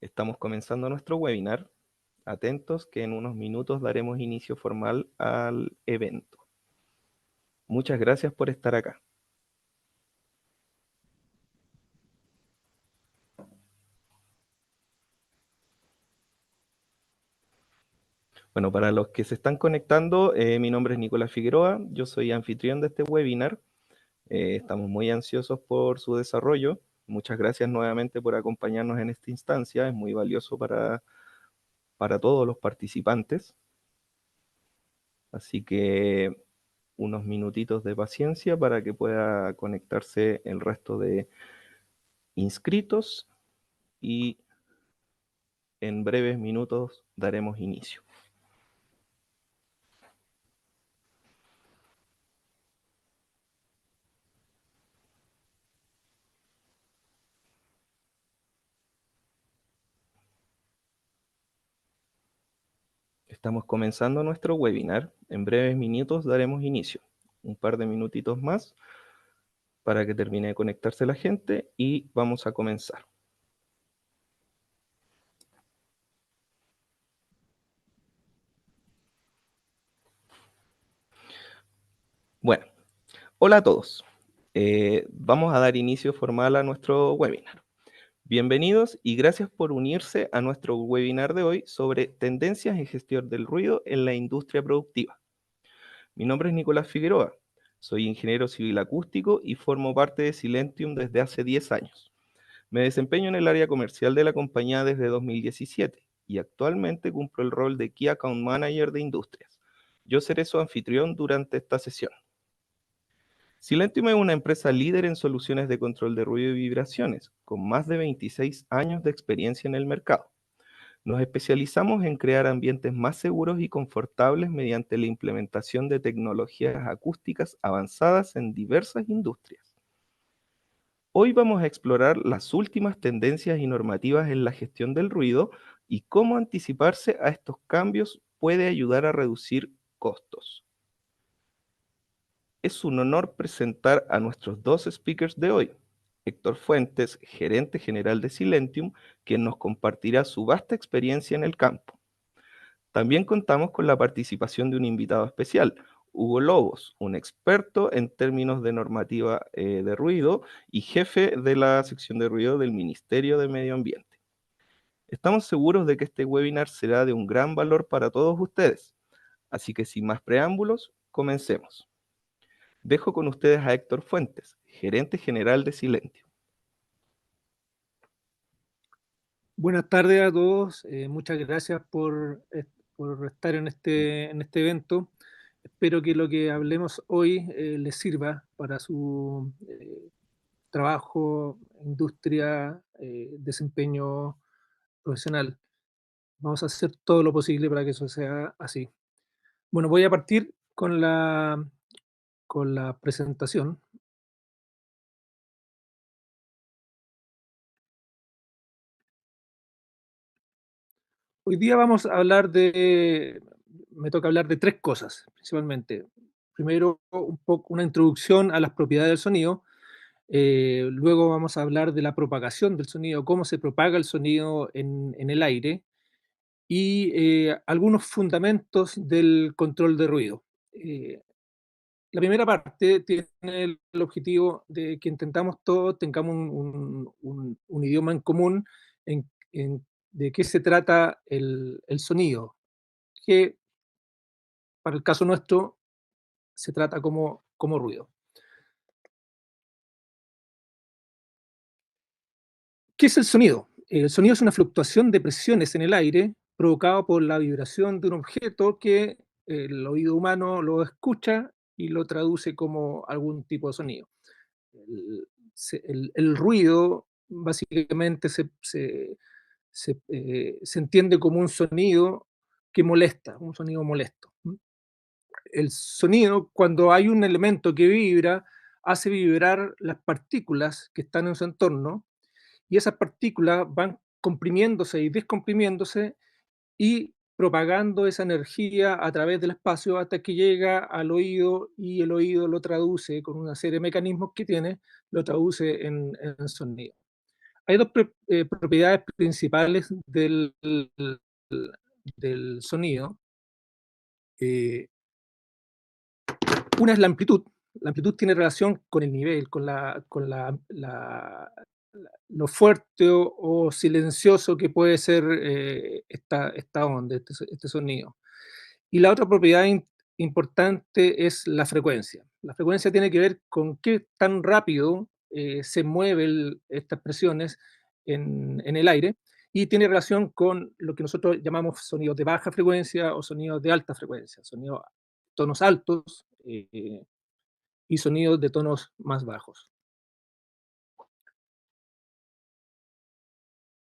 Estamos comenzando nuestro webinar. Atentos que en unos minutos daremos inicio formal al evento. Muchas gracias por estar acá. Bueno, para los que se están conectando, mi nombre es Nicolás Figueroa, yo soy anfitrión de este webinar. Estamos muy ansiosos por su desarrollo. Muchas gracias nuevamente por acompañarnos en esta instancia, es muy valioso para todos los participantes. Así que unos minutitos de paciencia para que pueda conectarse el resto de inscritos y en breves minutos daremos inicio. Estamos comenzando nuestro webinar. En breves minutos daremos inicio. Un par de minutitos más para que termine de conectarse la gente y vamos a comenzar. Bueno, hola a todos. Vamos a dar inicio formal a nuestro webinar. Bienvenidos y gracias por unirse a nuestro webinar de hoy sobre tendencias en gestión del ruido en la industria productiva. Mi nombre es Nicolás Figueroa, soy ingeniero civil acústico y formo parte de Silentium desde hace 10 años. Me desempeño en el área comercial de la compañía desde 2017 y actualmente cumplo el rol de Key Account Manager de Industrias. Yo seré su anfitrión durante esta sesión. Silentium es una empresa líder en soluciones de control de ruido y vibraciones, con más de 26 años de experiencia en el mercado. Nos especializamos en crear ambientes más seguros y confortables mediante la implementación de tecnologías acústicas avanzadas en diversas industrias. Hoy vamos a explorar las últimas tendencias y normativas en la gestión del ruido y cómo anticiparse a estos cambios puede ayudar a reducir costos. Es un honor presentar a nuestros dos speakers de hoy. Héctor Fuentes, gerente general de Silentium, quien nos compartirá su vasta experiencia en el campo. También contamos con la participación de un invitado especial, Hugo Lobos, un experto en términos de normativa de ruido y jefe de la sección de ruido del Ministerio de Medio Ambiente. Estamos seguros de que este webinar será de un gran valor para todos ustedes, así que sin más preámbulos, comencemos. Dejo con ustedes a Héctor Fuentes, gerente general de Silentio. Buenas tardes a todos, muchas gracias por estar en este evento. Espero que lo que hablemos hoy les sirva para su trabajo, industria, desempeño profesional. Vamos a hacer todo lo posible para que eso sea así. Bueno, voy a partir con la presentación. Hoy día vamos a hablar me toca hablar de tres cosas, principalmente. Primero, un poco una introducción a las propiedades del sonido. Luego vamos a hablar de la propagación del sonido, cómo se propaga el sonido en el aire y algunos fundamentos del control de ruido. La primera parte tiene el objetivo de que intentamos todos tengamos un idioma en común de qué se trata el sonido, que para el caso nuestro se trata como ruido. ¿Qué es el sonido? El sonido es una fluctuación de presiones en el aire provocado por la vibración de un objeto que el oído humano lo escucha y lo traduce como algún tipo de sonido. El ruido básicamente se entiende como un sonido que molesta, un sonido molesto. El sonido, cuando hay un elemento que vibra, hace vibrar las partículas que están en su entorno y esas partículas van comprimiéndose y descomprimiéndose y propagando esa energía a través del espacio hasta que llega al oído y el oído lo traduce con una serie de mecanismos que tiene, lo traduce en sonido. hay dos propiedades principales del sonido. Eh, una es la amplitud. La amplitud tiene relación con el nivel, con lo fuerte o silencioso que puede ser esta onda, este sonido. Y la otra propiedad importante es la frecuencia. La frecuencia tiene que ver con qué tan rápido se mueven estas presiones en el aire, y tiene relación con lo que nosotros llamamos sonidos de baja frecuencia o sonidos de alta frecuencia, sonidos tonos altos y sonidos de tonos más bajos.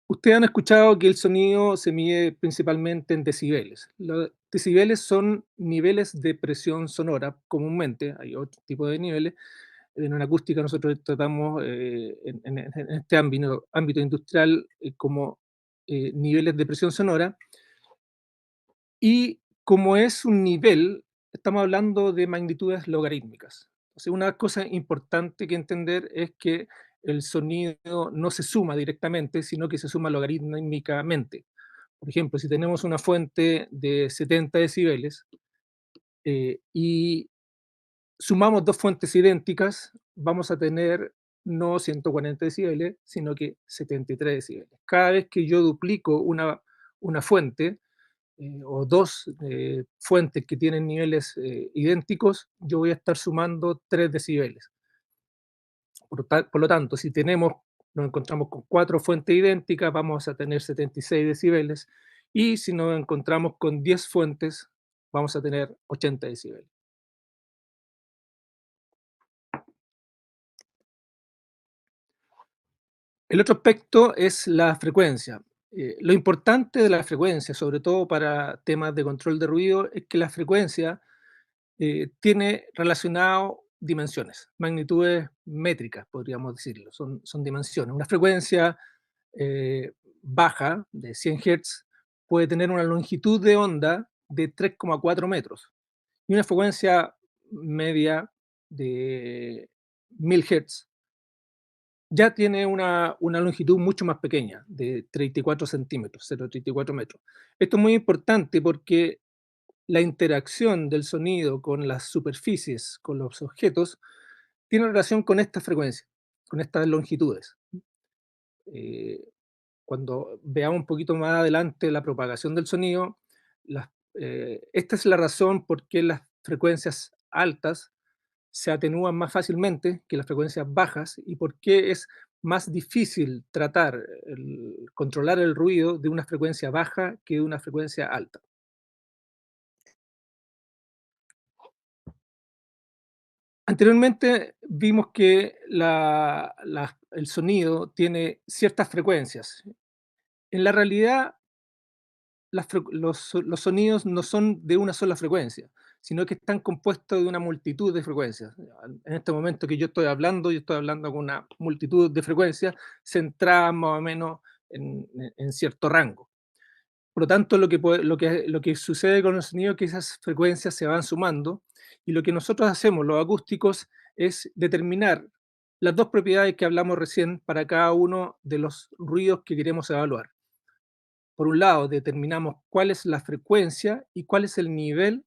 Ustedes han escuchado que el sonido se mide principalmente en decibeles. Los decibeles son niveles de presión sonora comúnmente, hay otro tipo de niveles. En una acústica nosotros tratamos en este ámbito industrial como niveles de presión sonora, y como es un nivel, estamos hablando de magnitudes logarítmicas. Entonces, una cosa importante que entender es que el sonido no se suma directamente, sino que se suma logarítmicamente. Por ejemplo, si tenemos una fuente de 70 decibeles y sumamos dos fuentes idénticas, vamos a tener no 140 decibeles, sino que 73 decibeles. Cada vez que yo duplico una fuente, o dos fuentes que tienen niveles idénticos, yo voy a estar sumando 3 decibeles. Por lo tanto, si nos encontramos con cuatro fuentes idénticas, vamos a tener 76 decibeles, y si nos encontramos con 10 fuentes, vamos a tener 80 decibeles. El otro aspecto es la frecuencia. Lo importante de la frecuencia, sobre todo para temas de control de ruido, es que la frecuencia tiene relacionado dimensiones, magnitudes métricas, podríamos decirlo, son dimensiones. Una frecuencia baja, de 100 Hz, puede tener una longitud de onda de 3,4 metros, y una frecuencia media de 1000 Hz ya tiene una longitud mucho más pequeña, de 34 centímetros, 0,34 metros. Esto es muy importante porque la interacción del sonido con las superficies, con los objetos, tiene relación con esta frecuencia, con estas longitudes. Eh, Cuando veamos un poquito más adelante la propagación del sonido, esta es la razón por qué las frecuencias altas se atenúan más fácilmente que las frecuencias bajas, y por qué es más difícil controlar el ruido de una frecuencia baja que de una frecuencia alta. Anteriormente vimos que el sonido tiene ciertas frecuencias. En la realidad, los sonidos no son de una sola frecuencia, sino que están compuestos de una multitud de frecuencias. En este momento que yo estoy hablando con una multitud de frecuencias centradas más o menos en cierto rango. Por lo tanto, lo que sucede con el sonido es que esas frecuencias se van sumando, y lo que nosotros hacemos, los acústicos, es determinar las dos propiedades que hablamos recién para cada uno de los ruidos que queremos evaluar. Por un lado, determinamos cuál es la frecuencia y cuál es el nivel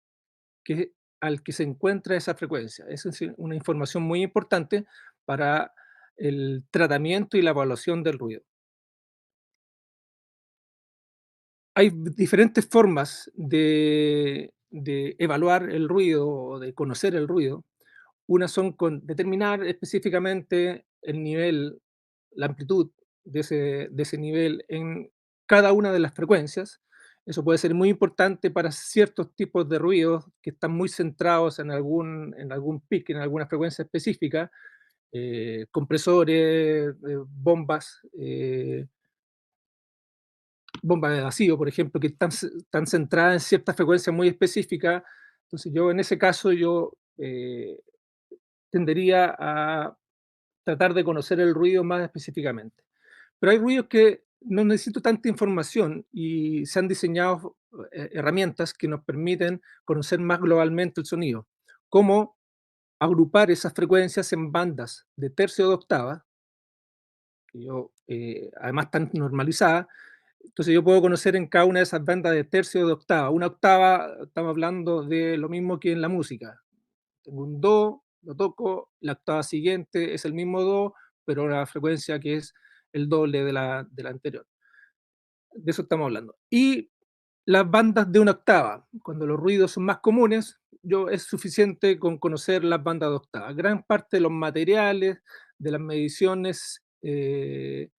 que, al que se encuentra esa frecuencia. Esa es una información muy importante para el tratamiento y la evaluación del ruido. Hay diferentes formas de evaluar el ruido o de conocer el ruido. Unas son con determinar específicamente el nivel, la amplitud de ese nivel en cada una de las frecuencias. Eso puede ser muy importante para ciertos tipos de ruidos que están muy centrados en algún pic, en alguna frecuencia específica, compresores, bombas de vacío, por ejemplo, que están centradas en ciertas frecuencias muy específicas. Entonces yo en ese caso tendería a tratar de conocer el ruido más específicamente. Pero hay ruidos que no necesito tanta información, y se han diseñado herramientas que nos permiten conocer más globalmente el sonido, como agrupar esas frecuencias en bandas de tercio de octava, que yo, además están normalizadas. Entonces yo puedo conocer en cada una de esas bandas de tercio o de octava. Una octava, estamos hablando de lo mismo que en la música. Tengo un do, lo toco, la octava siguiente es el mismo do, pero una frecuencia que es el doble de la anterior. De eso estamos hablando. Y las bandas de una octava, cuando los ruidos son más comunes, es suficiente con conocer las bandas de octava. Gran parte de los materiales, de las mediciones, de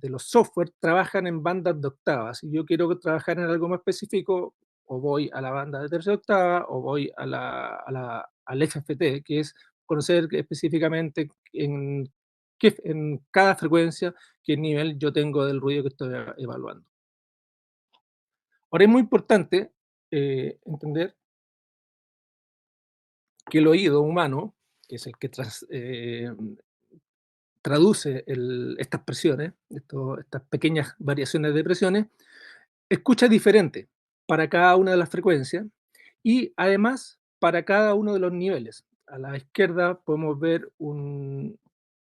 los software trabajan en bandas de octavas. Si yo quiero trabajar en algo más específico, o voy a la banda de tercera octava, o voy al FFT, que es conocer específicamente en cada frecuencia qué nivel yo tengo del ruido que estoy evaluando. Ahora es muy importante entender que el oído humano, que es el que traduce estas presiones, estas pequeñas variaciones de presiones, escucha diferente para cada una de las frecuencias y además para cada uno de los niveles. A la izquierda podemos ver un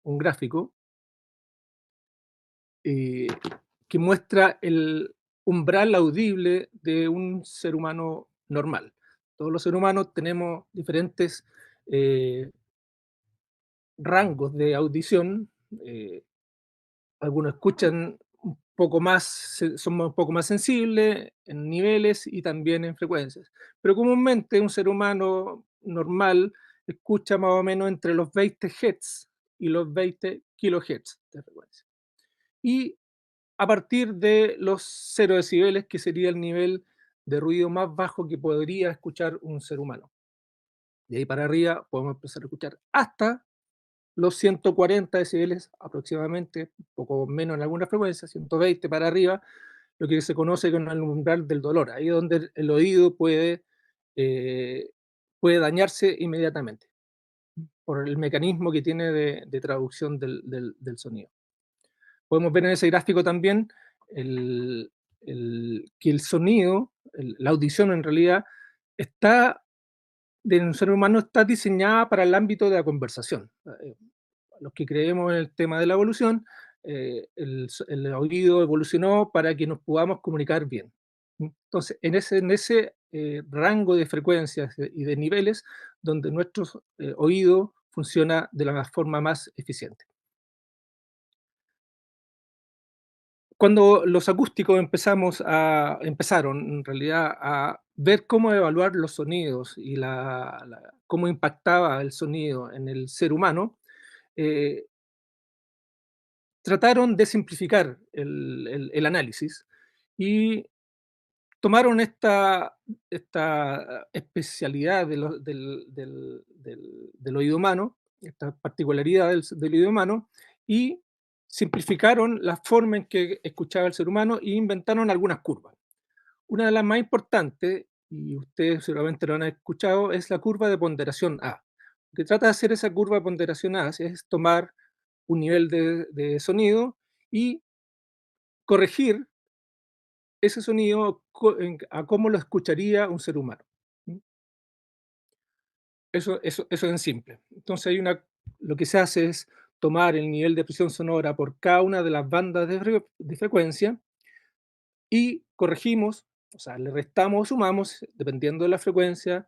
gráfico eh, que muestra el umbral audible de un ser humano normal. Todos los seres humanos tenemos diferentes eh, rangos de audición. Algunos escuchan un poco más, son un poco más sensibles en niveles y también en frecuencias. Pero comúnmente un ser humano normal escucha más o menos entre los 20 Hz y los 20 kHz de frecuencia. Y a partir de los 0 decibeles, que sería el nivel de ruido más bajo que podría escuchar un ser humano. De ahí para arriba podemos empezar a escuchar hasta los 140 decibeles aproximadamente, un poco menos en alguna frecuencia, 120 para arriba, lo que se conoce como el umbral del dolor. Ahí es donde el oído eh, puede dañarse inmediatamente por el mecanismo que tiene de traducción del sonido. Podemos ver en ese gráfico también el, que el sonido, la audición en realidad, está de un ser humano está diseñada para el ámbito de la conversación. Los que creemos en el tema de la evolución, el oído evolucionó para que nos podamos comunicar bien. Entonces, en ese rango de frecuencias y de niveles, donde nuestro oído funciona de la forma más eficiente. Cuando los acústicos empezaron en realidad a ver cómo evaluar los sonidos y cómo impactaba el sonido en el ser humano, eh, trataron de simplificar el análisis y tomaron esta especialidad del oído humano, esta particularidad del oído humano, y simplificaron la forma en que escuchaba el ser humano e inventaron algunas curvas. Una de las más importantes, y ustedes seguramente lo han escuchado, es la curva de ponderación A. Lo que trata de hacer esa curva de ponderación A es tomar un nivel de sonido y corregir ese sonido a cómo lo escucharía un ser humano. ¿Mm? Eso en simple. Entonces lo que se hace es tomar el nivel de presión sonora por cada una de las bandas de frecuencia y corregimos, o sea, le restamos o sumamos, dependiendo de la frecuencia,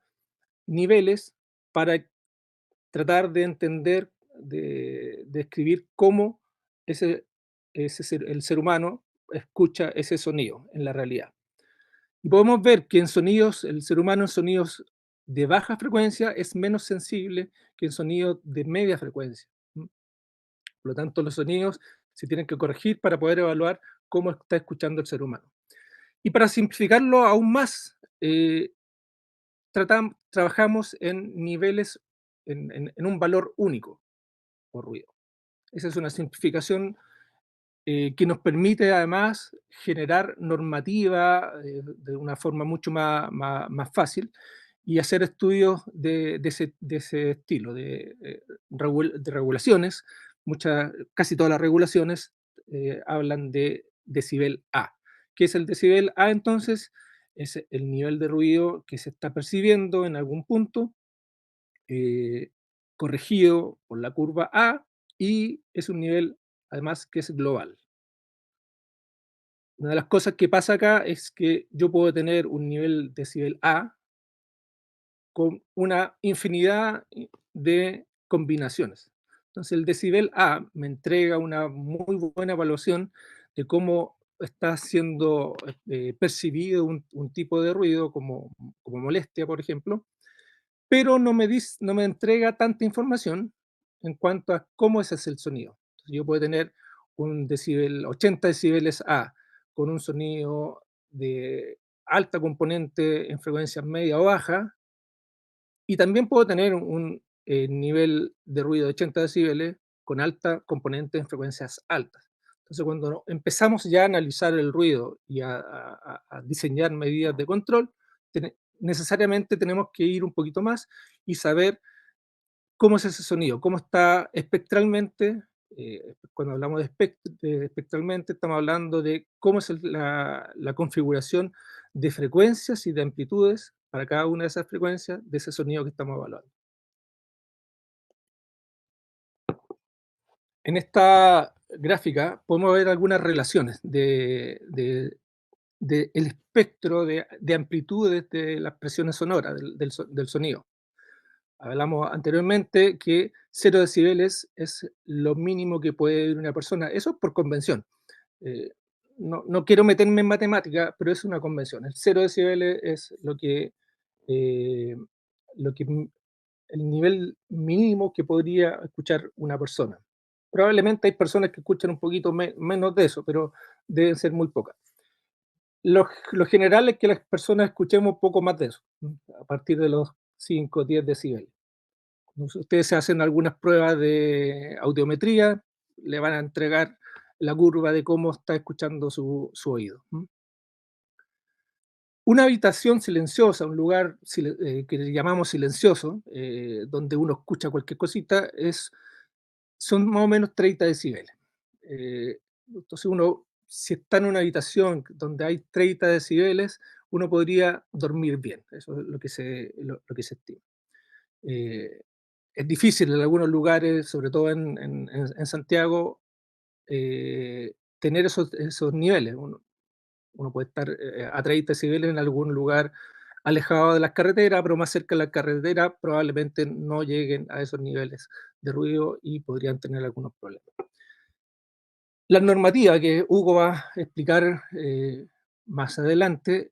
niveles para tratar de entender, de escribir cómo el ser humano escucha ese sonido en la realidad. Y podemos ver que el ser humano en sonidos de baja frecuencia es menos sensible que en sonidos de media frecuencia. Por lo tanto, los sonidos se tienen que corregir para poder evaluar cómo está escuchando el ser humano. Y para simplificarlo aún más, trabajamos en niveles, en un valor único por ruido. Esa es una simplificación que nos permite además generar normativa de una forma mucho más fácil y hacer estudios de ese estilo, de regulaciones. Casi todas las regulaciones hablan de decibel A. ¿Qué es el decibel A entonces? Es el nivel de ruido que se está percibiendo en algún punto, eh, corregido por la curva A, y es un nivel además que es global. Una de las cosas que pasa acá es que yo puedo tener un nivel decibel A con una infinidad de combinaciones. Entonces, el decibel A me entrega una muy buena evaluación de cómo está siendo percibido un tipo de ruido como molestia, por ejemplo, pero no me entrega tanta información en cuanto a cómo ese es el sonido. Entonces, yo puedo tener un decibel, 80 decibeles A, con un sonido de alta componente en frecuencias media o baja, y también puedo tener un nivel de ruido de 80 decibeles con alta componente en frecuencias altas. Entonces, cuando empezamos ya a analizar el ruido y a diseñar medidas de control, necesariamente tenemos que ir un poquito más y saber cómo es ese sonido, cómo está espectralmente. Cuando hablamos de espectralmente, estamos hablando de cómo es la configuración de frecuencias y de amplitudes para cada una de esas frecuencias de ese sonido que estamos evaluando. En esta gráfica podemos ver algunas relaciones el espectro de amplitudes de las presiones sonoras del sonido. Hablamos anteriormente que 0 decibeles es lo mínimo que puede oír una persona. Eso por convención. Eh, no quiero meterme en matemática, pero es una convención. El 0 decibeles es eh, lo que el nivel mínimo que podría escuchar una persona. Probablemente hay personas que escuchan un poquito menos de eso, pero deben ser muy pocas. Lo general es que las personas escuchemos un poco más de eso, a partir de los 5 o 10 decibeles. Ustedes se hacen algunas pruebas de audiometría, le van a entregar la curva de cómo está escuchando su oído. Una habitación silenciosa, un lugar que le llamamos silencioso, donde uno escucha cualquier cosita, son más o menos 30 decibeles. Entonces uno, si está en una habitación donde hay 30 decibeles, uno podría dormir bien. Eso es lo que se estima. Eh, es difícil en algunos lugares, sobre todo en Santiago, tener esos niveles. Uno puede estar a 30 decibeles en algún lugar alejado de las carreteras, pero más cerca de la carretera probablemente no lleguen a esos niveles de ruido y podrían tener algunos problemas. La normativa que Hugo va a explicar más adelante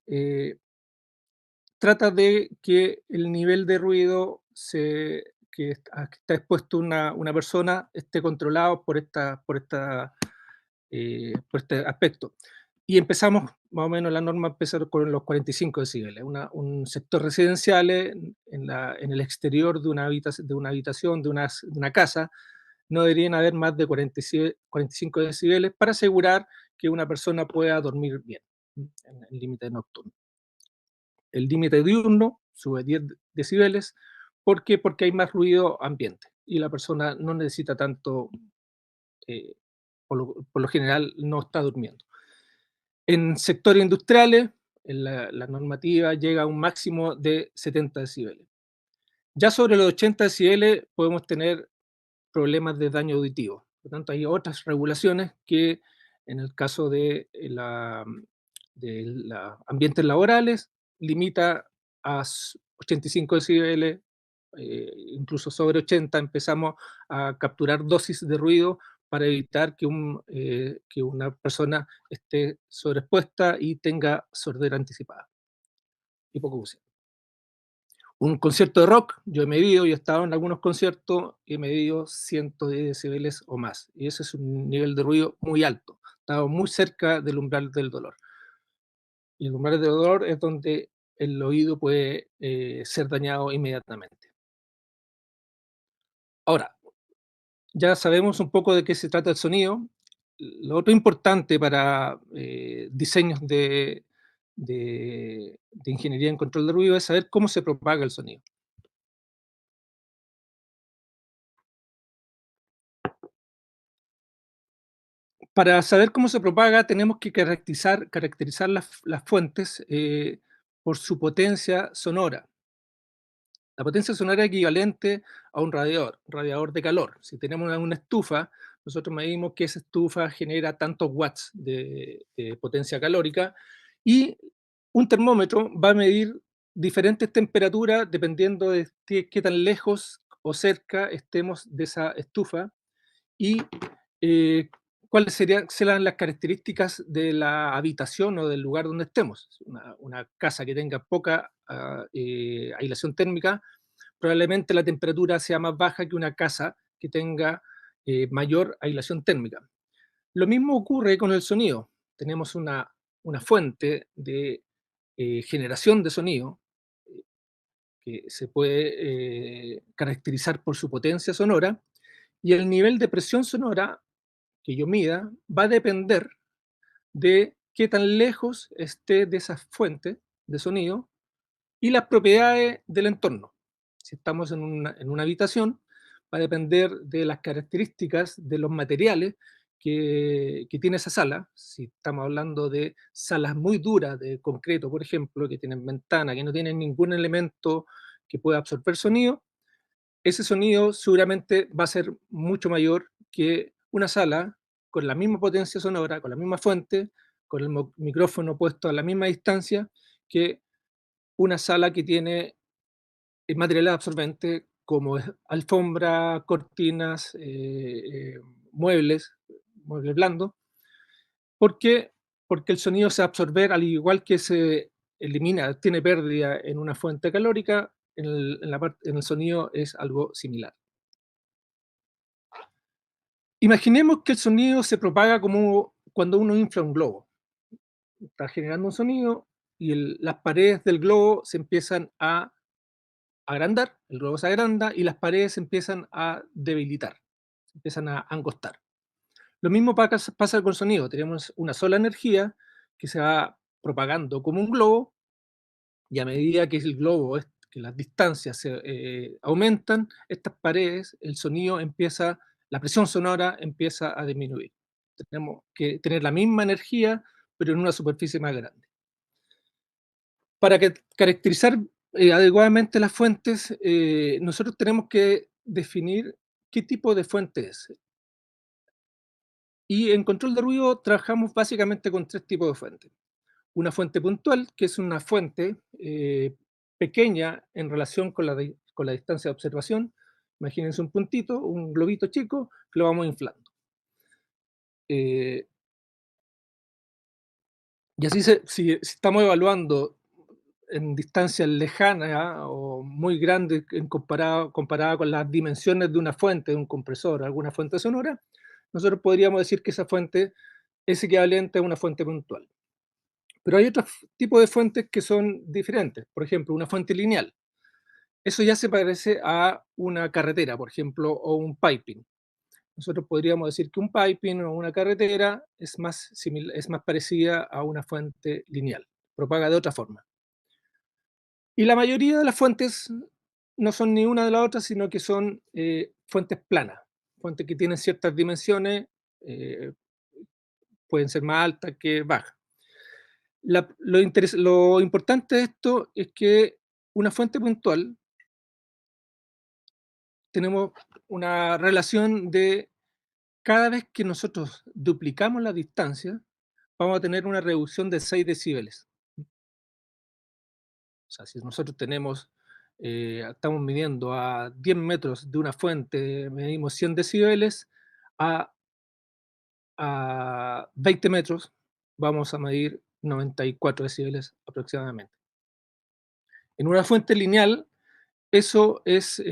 trata de que el nivel de ruido que está expuesto una persona esté controlado por este aspecto. Y empezamos, más o menos la norma empezó con los 45 decibeles. Un sector residencial en el exterior de una habitación, de una casa, no deberían haber más de 45 decibeles para asegurar que una persona pueda dormir bien en el límite nocturno. El límite diurno sube 10 decibeles. ¿Por qué? Porque hay más ruido ambiente y la persona no necesita tanto, eh, por lo general no está durmiendo. En sectores industriales, la normativa llega a un máximo de 70 decibeles. Ya sobre los 80 decibeles podemos tener problemas de daño auditivo. Por lo tanto, hay otras regulaciones que en el caso de ambientes laborales limita a 85 decibeles, incluso sobre 80 empezamos a capturar dosis de ruido para evitar que una persona esté sobreexpuesta y tenga sordera anticipada, hipoacusia. Un concierto de rock, yo he estado en algunos conciertos y he medido 110 decibeles o más, y ese es un nivel de ruido muy alto, estaba muy cerca del umbral del dolor. Y el umbral del dolor es donde el oído puede ser dañado inmediatamente. Ahora, ya sabemos un poco de qué se trata el sonido. Lo otro importante para diseños de ingeniería en control de ruido es saber cómo se propaga el sonido. Para saber cómo se propaga, tenemos que caracterizar las fuentes por su potencia sonora. La potencia sonora es equivalente a un radiador de calor. Si tenemos una estufa, nosotros medimos que esa estufa genera tantos watts de potencia calórica, y un termómetro va a medir diferentes temperaturas dependiendo de qué tan lejos o cerca estemos de esa estufa, y eh, cuáles serán las características de la habitación o del lugar donde estemos. Una casa que tenga poca aislación térmica, probablemente la temperatura sea más baja que una casa que tenga mayor aislación térmica. Lo mismo ocurre con el sonido. Tenemos una fuente de generación de sonido que se puede caracterizar por su potencia sonora, y el nivel de presión sonora que yo mida va a depender de qué tan lejos esté de esa fuente de sonido y las propiedades del entorno. Si estamos en una habitación, va a depender de las características de los materiales que tiene esa sala. Si estamos hablando de salas muy duras de concreto, por ejemplo, que tienen ventana, que no tienen ningún elemento que pueda absorber sonido, ese sonido seguramente va a ser mucho mayor que una sala con la misma potencia sonora, con la misma fuente, con el micrófono puesto a la misma distancia, que una sala que tiene materiales absorbentes como alfombra, cortinas, muebles, muebles blandos. ¿Por qué? Porque el sonido se va a absorber, al igual que se elimina, tiene pérdida en una fuente calórica, en el sonido es algo similar. Imaginemos que el sonido se propaga como cuando uno infla un globo. Está generando un sonido y las paredes del globo se empiezan a agrandar, el globo se agranda y las paredes se empiezan a debilitar, se empiezan a angostar. Lo mismo pasa con el sonido. Tenemos una sola energía que se va propagando como un globo, y a medida que el globo, que las distancias se aumentan, estas paredes, el sonido empieza, la presión sonora empieza a disminuir. Tenemos que tener la misma energía, pero en una superficie más grande. Para caracterizar adecuadamente las fuentes, nosotros tenemos que definir qué tipo de fuente es. Y en control de ruido trabajamos básicamente con tres tipos de fuentes. Una fuente puntual, que es una fuente pequeña en relación con la distancia de observación. Imagínense un puntito, un globito chico, que lo vamos inflando. Eh, y así, si estamos evaluando en distancias lejanas o muy grandes comparada con las dimensiones de una fuente, de un compresor, alguna fuente sonora, nosotros podríamos decir que esa fuente es equivalente a una fuente puntual. Pero hay otros tipos de fuentes que son diferentes. Por ejemplo, una fuente lineal. Eso ya se parece a una carretera, por ejemplo, o un piping. Nosotros podríamos decir que un piping o una carretera es más parecida a una fuente lineal, propaga de otra forma. Y la mayoría de las fuentes no son ni una de las otras, sino que son fuentes planas, fuentes que tienen ciertas dimensiones, eh, pueden ser más altas que bajas. Lo importante de esto es que una fuente puntual tenemos una relación de cada vez que nosotros duplicamos la distancia, vamos a tener una reducción de 6 decibeles. O sea, si nosotros estamos midiendo a 10 metros de una fuente, medimos 100 decibeles, a, a 20 metros vamos a medir 94 decibeles aproximadamente. En una fuente lineal, eso es,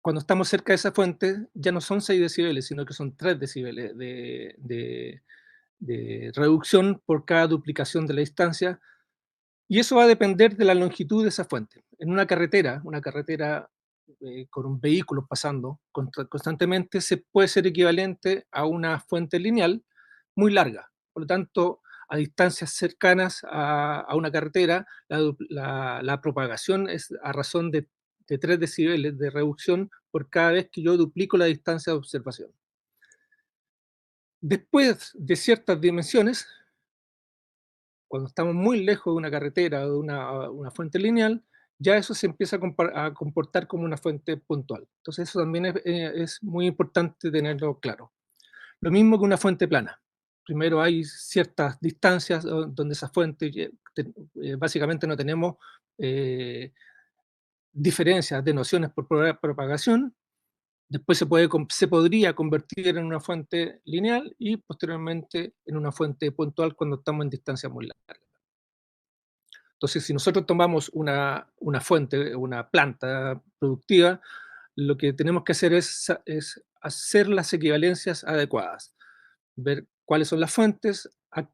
cuando estamos cerca de esa fuente, ya no son 6 decibeles, sino que son 3 decibeles de reducción por cada duplicación de la distancia, y eso va a depender de la longitud de esa fuente. En una carretera con un vehículo pasando constantemente, se puede ser equivalente a una fuente lineal muy larga. Por lo tanto, a distancias cercanas a una carretera, la propagación es a razón de 3 decibeles de reducción por cada vez que yo duplico la distancia de observación. Después de ciertas dimensiones, cuando estamos muy lejos de una carretera o de una fuente lineal, ya eso se empieza a comportar como una fuente puntual. Entonces eso también es muy importante tenerlo claro. Lo mismo que una fuente plana. Primero hay ciertas distancias donde esa fuente, básicamente no tenemos eh, diferencias de nociones por propagación. Después se podría convertir en una fuente lineal y posteriormente en una fuente puntual cuando estamos en distancias muy largas. Entonces, si nosotros tomamos una fuente, una planta productiva, lo que tenemos que hacer es hacer las equivalencias adecuadas, ver cuáles son las fuentes, a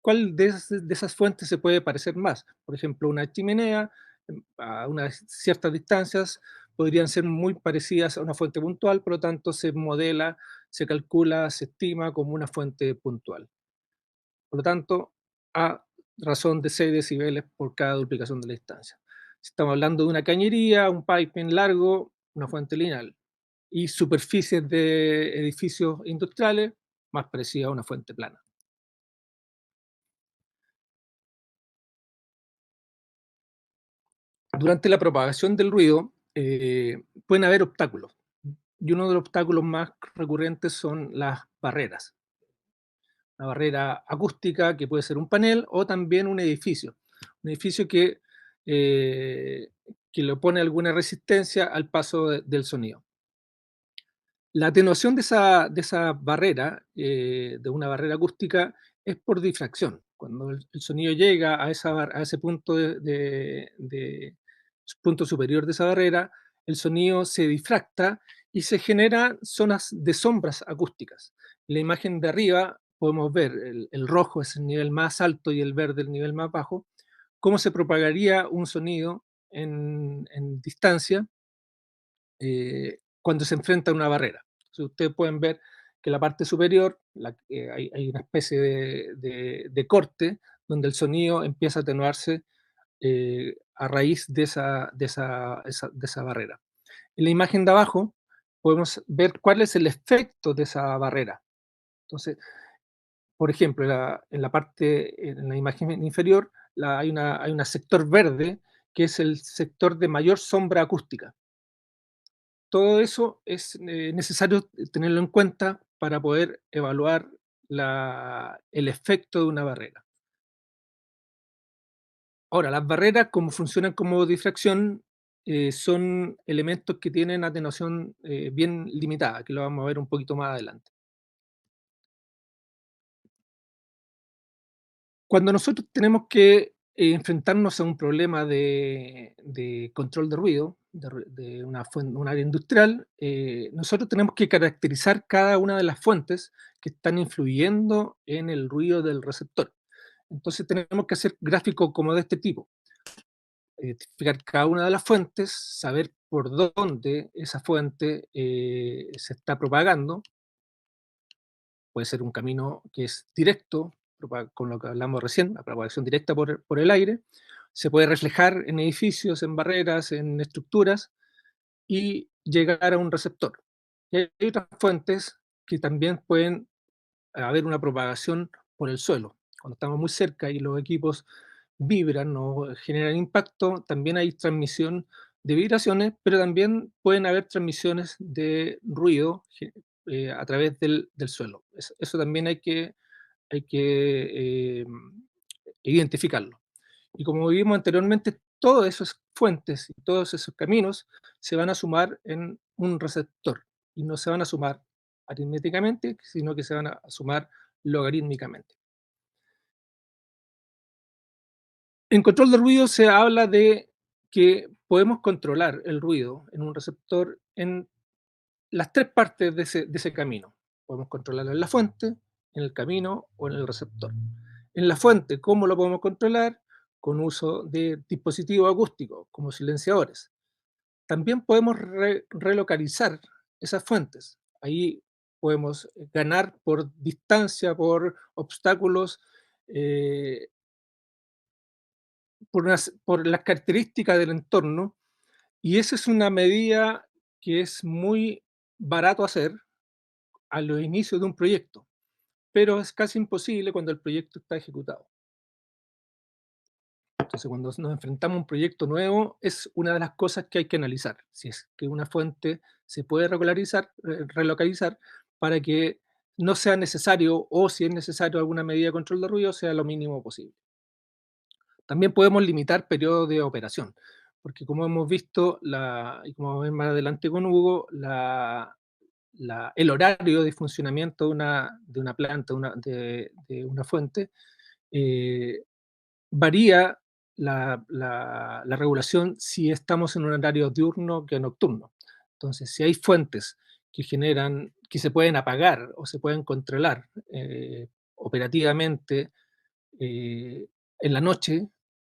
cuál de esas fuentes se puede parecer más. Por ejemplo, una chimenea a unas ciertas distancias podrían ser muy parecidas a una fuente puntual, por lo tanto se modela, se calcula, se estima como una fuente puntual. Por lo tanto, a razón de 6 decibeles por cada duplicación de la distancia. Si estamos hablando de una cañería, un piping largo, una fuente lineal. Y superficies de edificios industriales, más parecida a una fuente plana. Durante la propagación del ruido, pueden haber obstáculos. Y uno de los obstáculos más recurrentes son las barreras. Una barrera acústica que puede ser un panel o también un edificio. Un edificio eh, que le opone alguna resistencia al paso del sonido. La atenuación de esa barrera, de una barrera acústica, es por difracción. Cuando el sonido llega a ese punto, punto superior de esa barrera, el sonido se difracta y se generan zonas de sombras acústicas. En la imagen de arriba podemos ver el rojo es el nivel más alto y el verde el nivel más bajo, cómo se propagaría un sonido en distancia cuando se enfrenta a una barrera. Entonces, ustedes pueden ver que la parte superior hay una especie de corte donde el sonido empieza a atenuarse a raíz de esa barrera. En la imagen de abajo podemos ver cuál es el efecto de esa barrera. Entonces, por ejemplo, en la imagen inferior hay un sector verde que es el sector de mayor sombra acústica. Todo eso es necesario tenerlo en cuenta para poder evaluar el efecto de una barrera. Ahora, las barreras, como funcionan como difracción, son elementos que tienen atenuación bien limitada, que lo vamos a ver un poquito más adelante. Cuando nosotros tenemos que enfrentarnos a un problema de control de ruido, de un área industrial, nosotros tenemos que caracterizar cada una de las fuentes que están influyendo en el ruido del receptor. Entonces tenemos que hacer gráficos como de este tipo, identificar cada una de las fuentes, saber por dónde esa fuente se está propagando. Puede ser un camino que es directo, con lo que hablamos recién, la propagación directa por el aire. Se puede reflejar en edificios, en barreras, en estructuras y llegar a un receptor. Y hay otras fuentes que también pueden haber una propagación por el suelo. Cuando estamos muy cerca y los equipos vibran o generan impacto, también hay transmisión de vibraciones, pero también pueden haber transmisiones de ruido a través del suelo. Eso también hay que identificarlo. Y como vimos anteriormente, todas esas fuentes y todos esos caminos se van a sumar en un receptor y no se van a sumar aritméticamente, sino que se van a sumar logarítmicamente. En control de ruido se habla de que podemos controlar el ruido en un receptor en las tres partes de ese camino. Podemos controlarlo en la fuente, en el camino o en el receptor. En la fuente, ¿cómo lo podemos controlar? Con uso de dispositivos acústicos como silenciadores. También podemos relocalizar esas fuentes. Ahí podemos ganar por distancia, por obstáculos, eh, por las características del entorno, y esa es una medida que es muy barato hacer a los inicios de un proyecto, pero es casi imposible cuando el proyecto está ejecutado. Entonces, cuando nos enfrentamos a un proyecto nuevo, es una de las cosas que hay que analizar, si es que una fuente se puede relocalizar para que no sea necesario, o si es necesario alguna medida de control de ruido, sea lo mínimo posible. También podemos limitar periodos de operación, porque como hemos visto, y como vamos a ver más adelante con Hugo, el horario de funcionamiento de una planta, de una fuente, eh, varía la regulación si estamos en un horario diurno que nocturno. Entonces, si hay fuentes que se pueden apagar o se pueden controlar operativamente en la noche,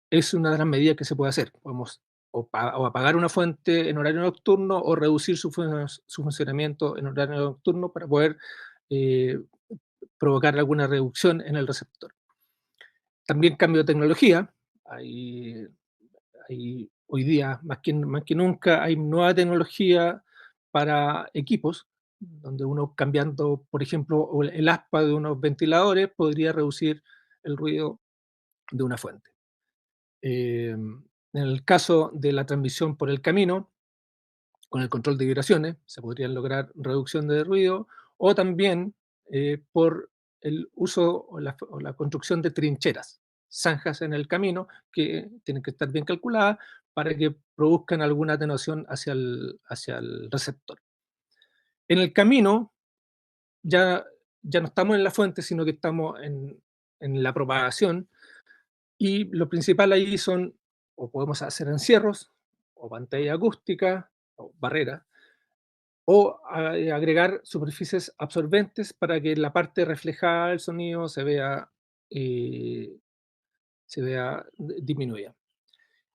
es una de las medidas que se puede hacer. Podemos o apagar una fuente en horario nocturno o reducir su funcionamiento en horario nocturno para poder eh, provocar alguna reducción en el receptor. También cambio de tecnología. Hay, Hoy día, más que nunca, hay nueva tecnología para equipos, donde uno cambiando, por ejemplo, el aspa de unos ventiladores podría reducir el ruido de una fuente. En el caso de la transmisión por el camino, con el control de vibraciones, se podrían lograr reducción de ruido, o también por el uso o la construcción de trincheras, zanjas en el camino que tienen que estar bien calculadas para que produzcan alguna atenuación hacia el receptor. En el camino ya, ya no estamos en la fuente, sino que estamos en la propagación, y lo principal ahí son, o podemos hacer encierros, o pantalla acústica, o barreras, o agregar superficies absorbentes para que la parte reflejada del sonido eh, disminuida.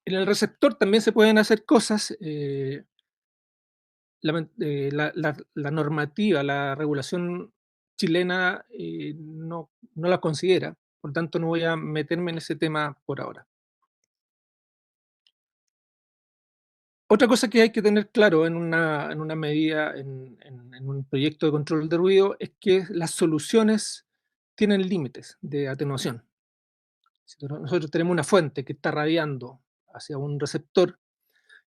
En el receptor también se pueden hacer cosas. La normativa, la regulación chilena no la considera, por tanto no voy a meterme en ese tema por ahora. Otra cosa que hay que tener claro en una medida, en un proyecto de control de ruido, es que las soluciones tienen límites de atenuación. Si nosotros tenemos una fuente que está radiando hacia un receptor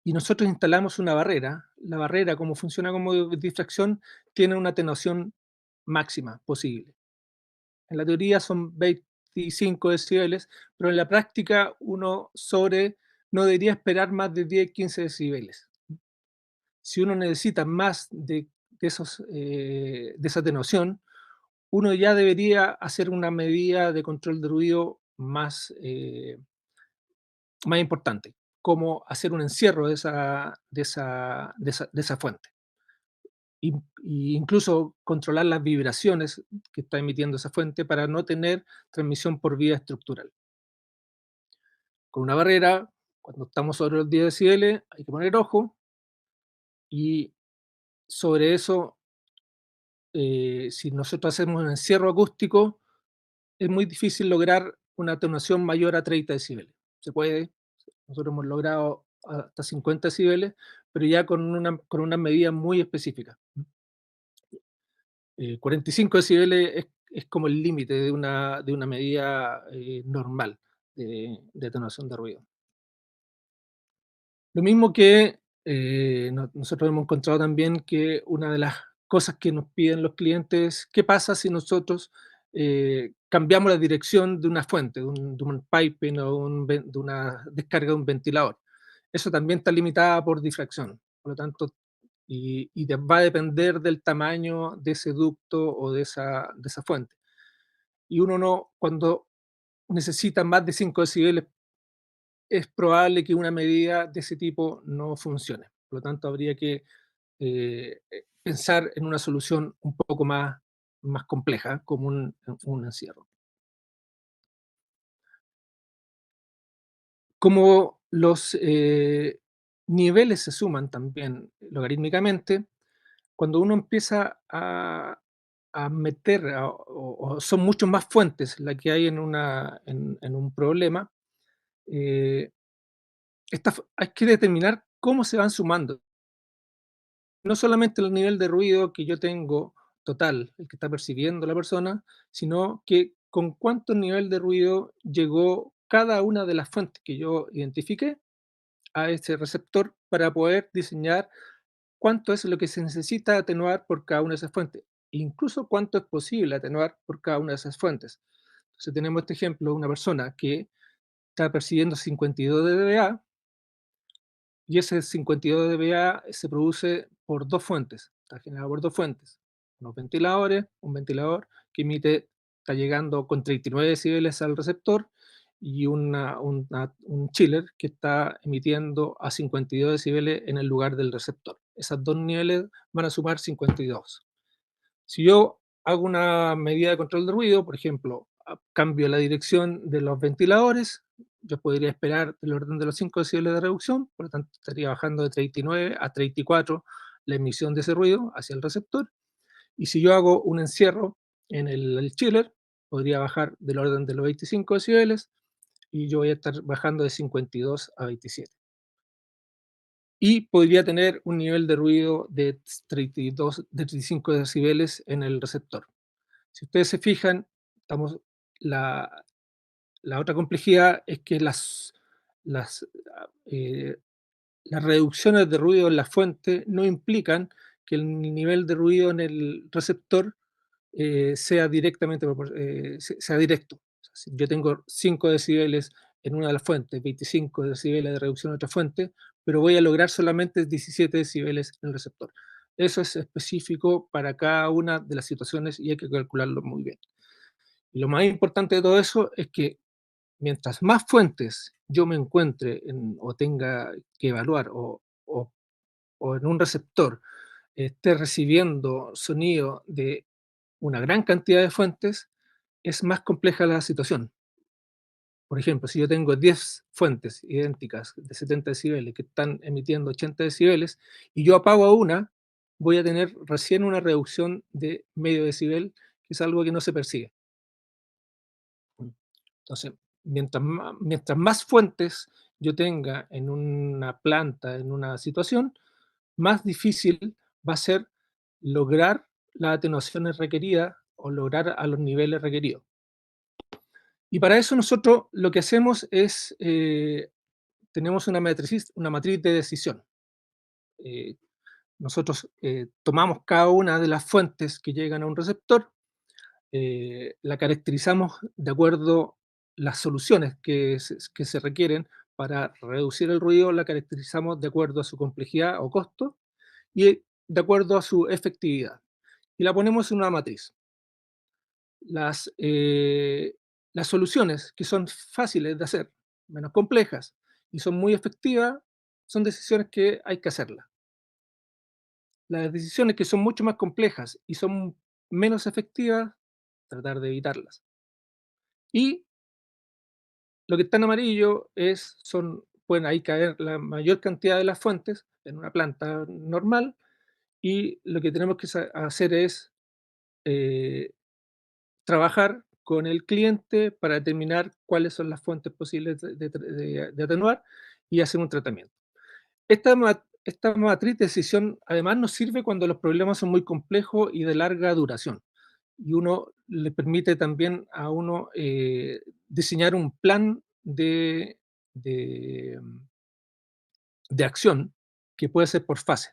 y nosotros instalamos una barrera, la barrera, como funciona como difracción, tiene una atenuación máxima posible. En la teoría son 25 decibeles, pero en la práctica no debería esperar más de 10-15 decibeles. Si uno necesita más de esa atenuación, uno ya debería hacer una medida de control de ruido más importante, como hacer un encierro de esa fuente. Y incluso controlar las vibraciones que está emitiendo esa fuente para no tener transmisión por vía estructural. Con una barrera, cuando estamos sobre los 10 decibeles, hay que poner ojo, y sobre eso, si nosotros hacemos un encierro acústico, es muy difícil lograr una atenuación mayor a 30 decibeles. Se puede, nosotros hemos logrado hasta 50 decibeles, pero ya con una medida muy específica. 45 decibeles es como el límite de una medida normal de atenuación de ruido. Lo mismo que nosotros hemos encontrado también que una de las cosas que nos piden los clientes: ¿qué pasa si nosotros cambiamos la dirección de una fuente, de un piping o de una descarga de un ventilador? Eso también está limitada por difracción. Por lo tanto, va a depender del tamaño de ese ducto o de esa fuente. Y cuando necesita más de 5 decibeles, es probable que una medida de ese tipo no funcione. Por lo tanto, habría que pensar en una solución un poco más compleja, como un encierro. Como los niveles se suman también logarítmicamente, cuando uno empieza a meter, o son mucho más fuentes las que hay en un problema, eh, hay que determinar cómo se van sumando. No solamente el nivel de ruido que yo tengo total, el que está percibiendo la persona, sino que con cuánto nivel de ruido llegó cada una de las fuentes que yo identifiqué a ese receptor para poder diseñar cuánto es lo que se necesita atenuar por cada una de esas fuentes, incluso cuánto es posible atenuar por cada una de esas fuentes. Entonces tenemos este ejemplo de una persona que está percibiendo 52 dBA y ese 52 dBA se produce por dos fuentes, está generado por dos fuentes, unos ventiladores, un ventilador que emite, está llegando con 39 decibeles al receptor y un chiller que está emitiendo a 52 decibeles en el lugar del receptor. Esos dos niveles van a sumar 52. Si yo hago una medida de control de ruido, por ejemplo, cambio la dirección de los ventiladores, yo podría esperar del orden de los 5 decibeles de reducción, por lo tanto estaría bajando de 39 a 34 la emisión de ese ruido hacia el receptor. Y si yo hago un encierro en el chiller, podría bajar del orden de los 25 decibeles y yo voy a estar bajando de 52 a 27. Y podría tener un nivel de ruido de 32, de 35 decibeles en el receptor. Si ustedes se fijan, estamos, la, la otra complejidad es que las, eh, las reducciones de ruido en la fuente no implican que el nivel de ruido en el receptor sea directamente sea directo. O sea, si yo tengo 5 decibeles en una de las fuentes, 25 decibeles de reducción en otra fuente, pero voy a lograr solamente 17 decibeles en el receptor. Eso es específico para cada una de las situaciones y hay que calcularlo muy bien. Y lo más importante de todo eso es que mientras más fuentes yo me encuentre o tenga que evaluar o en un receptor esté recibiendo sonido de una gran cantidad de fuentes, es más compleja la situación. Por ejemplo, si yo tengo 10 fuentes idénticas de 70 decibeles que están emitiendo 80 decibeles y yo apago una, voy a tener recién una reducción de medio decibel, que es algo que no se persigue. Entonces, mientras más fuentes yo tenga en una planta, en una situación, más difícil va a ser lograr las atenuaciones requeridas o lograr a los niveles requeridos. Y para eso nosotros lo que hacemos es, tenemos una matriz de decisión. Eh, Nosotros tomamos cada una de las fuentes que llegan a un receptor, la caracterizamos de acuerdo las soluciones que se requieren para reducir el ruido, la caracterizamos de acuerdo a su complejidad o costo y de acuerdo a su efectividad. Y la ponemos en una matriz. Las, eh, las soluciones que son fáciles de hacer, menos complejas y son muy efectivas, son decisiones que hay que hacerlas. Las decisiones que son mucho más complejas y son menos efectivas, tratar de evitarlas. Y lo que está en amarillo pueden ahí caer la mayor cantidad de las fuentes en una planta normal y lo que tenemos que hacer es eh, trabajar con el cliente para determinar cuáles son las fuentes posibles de atenuar y hacer un tratamiento. Esta matriz de decisión además nos sirve cuando los problemas son muy complejos y de larga duración. Y uno le permite también a uno diseñar un plan de, de acción que puede ser por fase.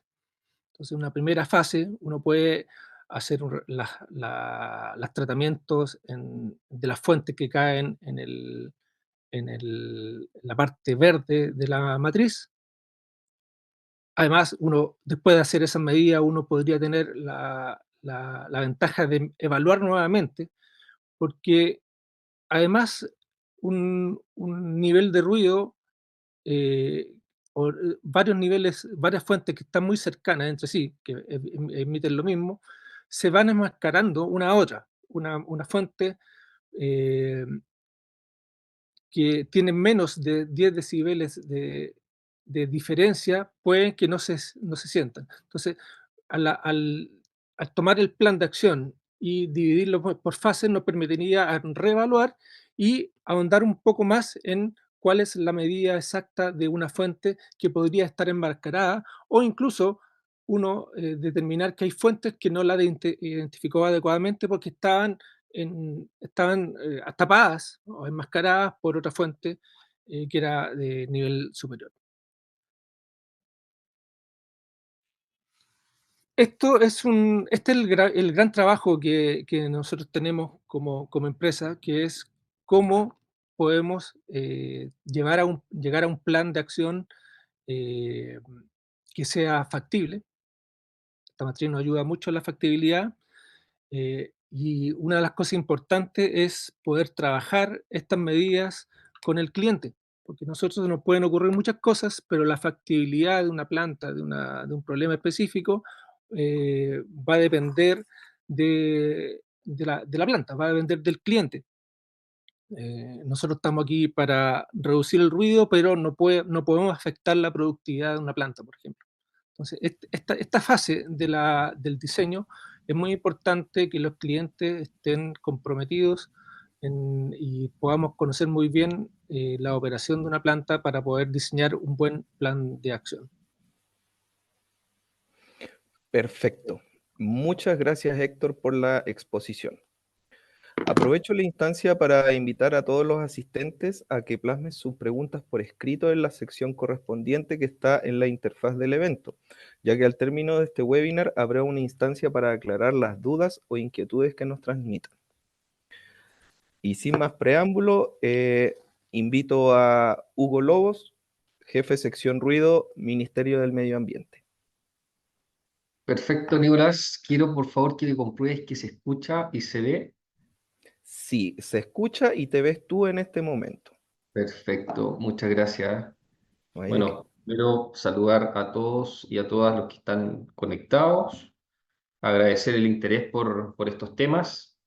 Entonces, en una primera fase, uno puede hacer los tratamientos de las fuentes que caen en la parte verde de la matriz. Además, uno, después de hacer esas medidas, uno podría tener la ventaja de evaluar nuevamente, porque además un nivel de ruido eh, varios niveles, varias fuentes que están muy cercanas entre sí, que emiten lo mismo, se van enmascarando una a otra. Una fuente eh, que tiene menos de 10 decibeles de diferencia, pueden que no se sientan. Entonces, al, al- al tomar el plan de acción y dividirlo por fases, nos permitiría reevaluar y ahondar un poco más en cuál es la medida exacta de una fuente que podría estar enmascarada o incluso uno determinar que hay fuentes que no la identificó adecuadamente porque estaban estaban tapadas o enmascaradas por otra fuente que era de nivel superior. Este es el gran trabajo que nosotros tenemos como empresa, que es cómo podemos llegar a un plan de acción eh, que sea factible. Esta matriz nos ayuda mucho en la factibilidad. Y una de las cosas importantes es poder trabajar estas medidas con el cliente, porque nosotros nos pueden ocurrir muchas cosas, pero la factibilidad de una planta, de un problema específico, va a depender de la planta, va a depender del cliente. Nosotros estamos aquí para reducir el ruido, pero no podemos afectar la productividad de una planta, por ejemplo. Entonces, esta fase del diseño es muy importante que los clientes estén comprometidos y podamos conocer muy bien la operación de una planta para poder diseñar un buen plan de acción. Perfecto. Muchas gracias, Héctor, por la exposición. Aprovecho la instancia para invitar a todos los asistentes a que plasmen sus preguntas por escrito en la sección correspondiente que está en la interfaz del evento, ya que al término de este webinar habrá una instancia para aclarar las dudas o inquietudes que nos transmitan. Y sin más preámbulo, invito a Hugo Lobos, jefe sección ruido, Ministerio del Medio Ambiente. Perfecto, Nicolás. Quiero, por favor, que le compruebes que se escucha y se ve. Sí, se escucha y te ves tú en este momento. Perfecto, muchas gracias. No hay de qué. Bueno, quiero saludar a todos y a todas los que están conectados, agradecer el interés por estos temas.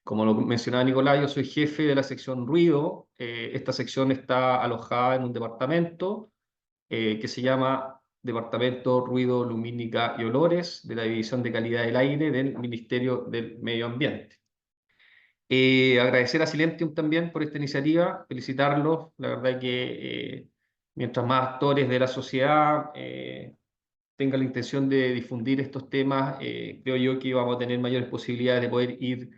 Como lo mencionaba Nicolás, yo soy jefe de la sección ruido. Esta sección está alojada en un departamento que se llama Departamento Ruido, Lumínica y Olores de la División de Calidad del Aire del Ministerio del Medio Ambiente. Agradecer a Silentium también por esta iniciativa, felicitarlos. La verdad que mientras más actores de la sociedad tengan la intención de difundir estos temas, creo yo que vamos a tener mayores posibilidades de poder ir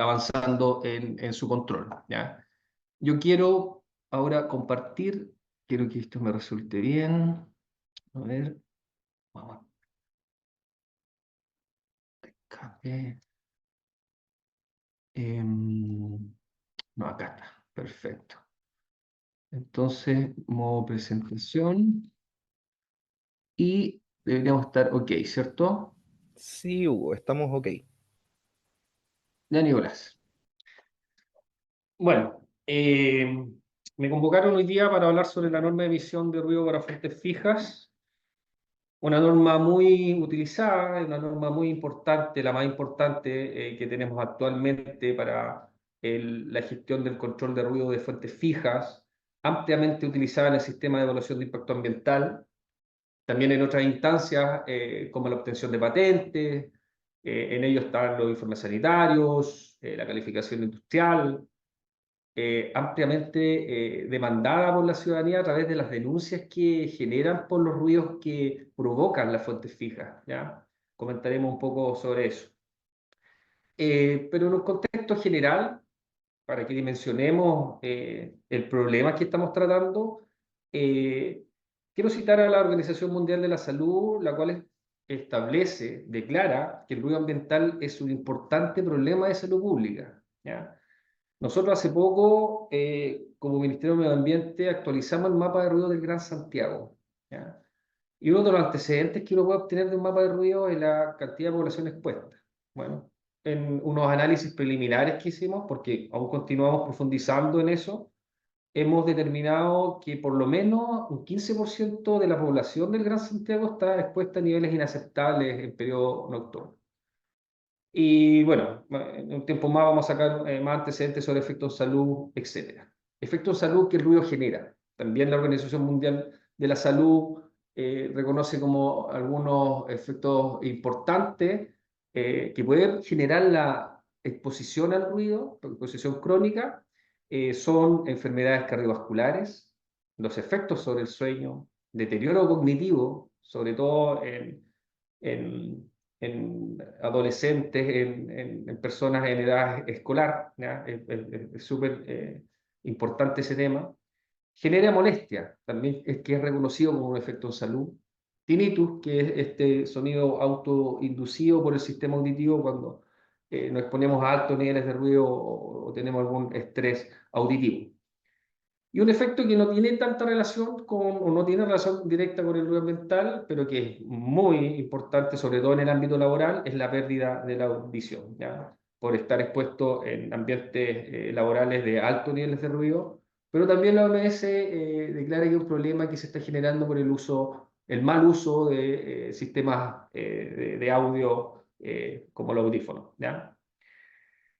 avanzando en su control, ¿ya? Yo quiero ahora compartir, quiero que esto me resulte bien. A ver, vamos acá. No, acá está, perfecto. Entonces, modo presentación y deberíamos estar ok, ¿cierto? Sí, Hugo, estamos ok. Ya, Nicolás. Bueno, me convocaron hoy día para hablar sobre la norma de emisión de ruido para fuentes fijas. Una norma muy utilizada, una norma muy importante, la más importante que tenemos actualmente para la gestión del control de ruido de fuentes fijas, ampliamente utilizada en el sistema de evaluación de impacto ambiental, también en otras instancias como la obtención de patentes, en ello están los informes sanitarios, la calificación industrial, ampliamente demandada por la ciudadanía a través de las denuncias que generan por los ruidos que provocan las fuentes fijas, ¿ya? Comentaremos un poco sobre eso. Pero en un contexto general, para que dimensionemos el problema que estamos tratando, eh, quiero citar a la Organización Mundial de la Salud, la cual establece, declara que el ruido ambiental es un importante problema de salud pública, ¿ya? Nosotros hace poco, como Ministerio de Medio Ambiente, actualizamos el mapa de ruido del Gran Santiago, ¿ya? Y uno de los antecedentes que uno puede obtener de un mapa de ruido es la cantidad de población expuesta. Bueno, en unos análisis preliminares que hicimos, porque aún continuamos profundizando en eso, hemos determinado que por lo menos un 15% de la población del Gran Santiago está expuesta a niveles inaceptables en periodo nocturno. Y bueno, en un tiempo más vamos a sacar más antecedentes sobre efectos en salud, etc. Efectos en salud que el ruido genera. También la Organización Mundial de la Salud reconoce como algunos efectos importantes que pueden generar la exposición al ruido, exposición crónica, son enfermedades cardiovasculares, los efectos sobre el sueño, deterioro cognitivo, sobre todo en en adolescentes, en personas en edad escolar, ¿ya? Es súper importante ese tema. Genera molestia, también es que es reconocido como un efecto en salud. Tinnitus, que es este sonido autoinducido por el sistema auditivo cuando nos exponemos a altos niveles de ruido o tenemos algún estrés auditivo. Y un efecto que no tiene tanta relación con, o no tiene relación directa con el ruido ambiental, pero que es muy importante, sobre todo en el ámbito laboral, es la pérdida de la audición, ¿ya? Por estar expuesto en ambientes laborales de altos niveles de ruido. Pero también la OMS declara que hay un problema que se está generando por el mal uso de sistemas de audio como los audífonos, ¿ya?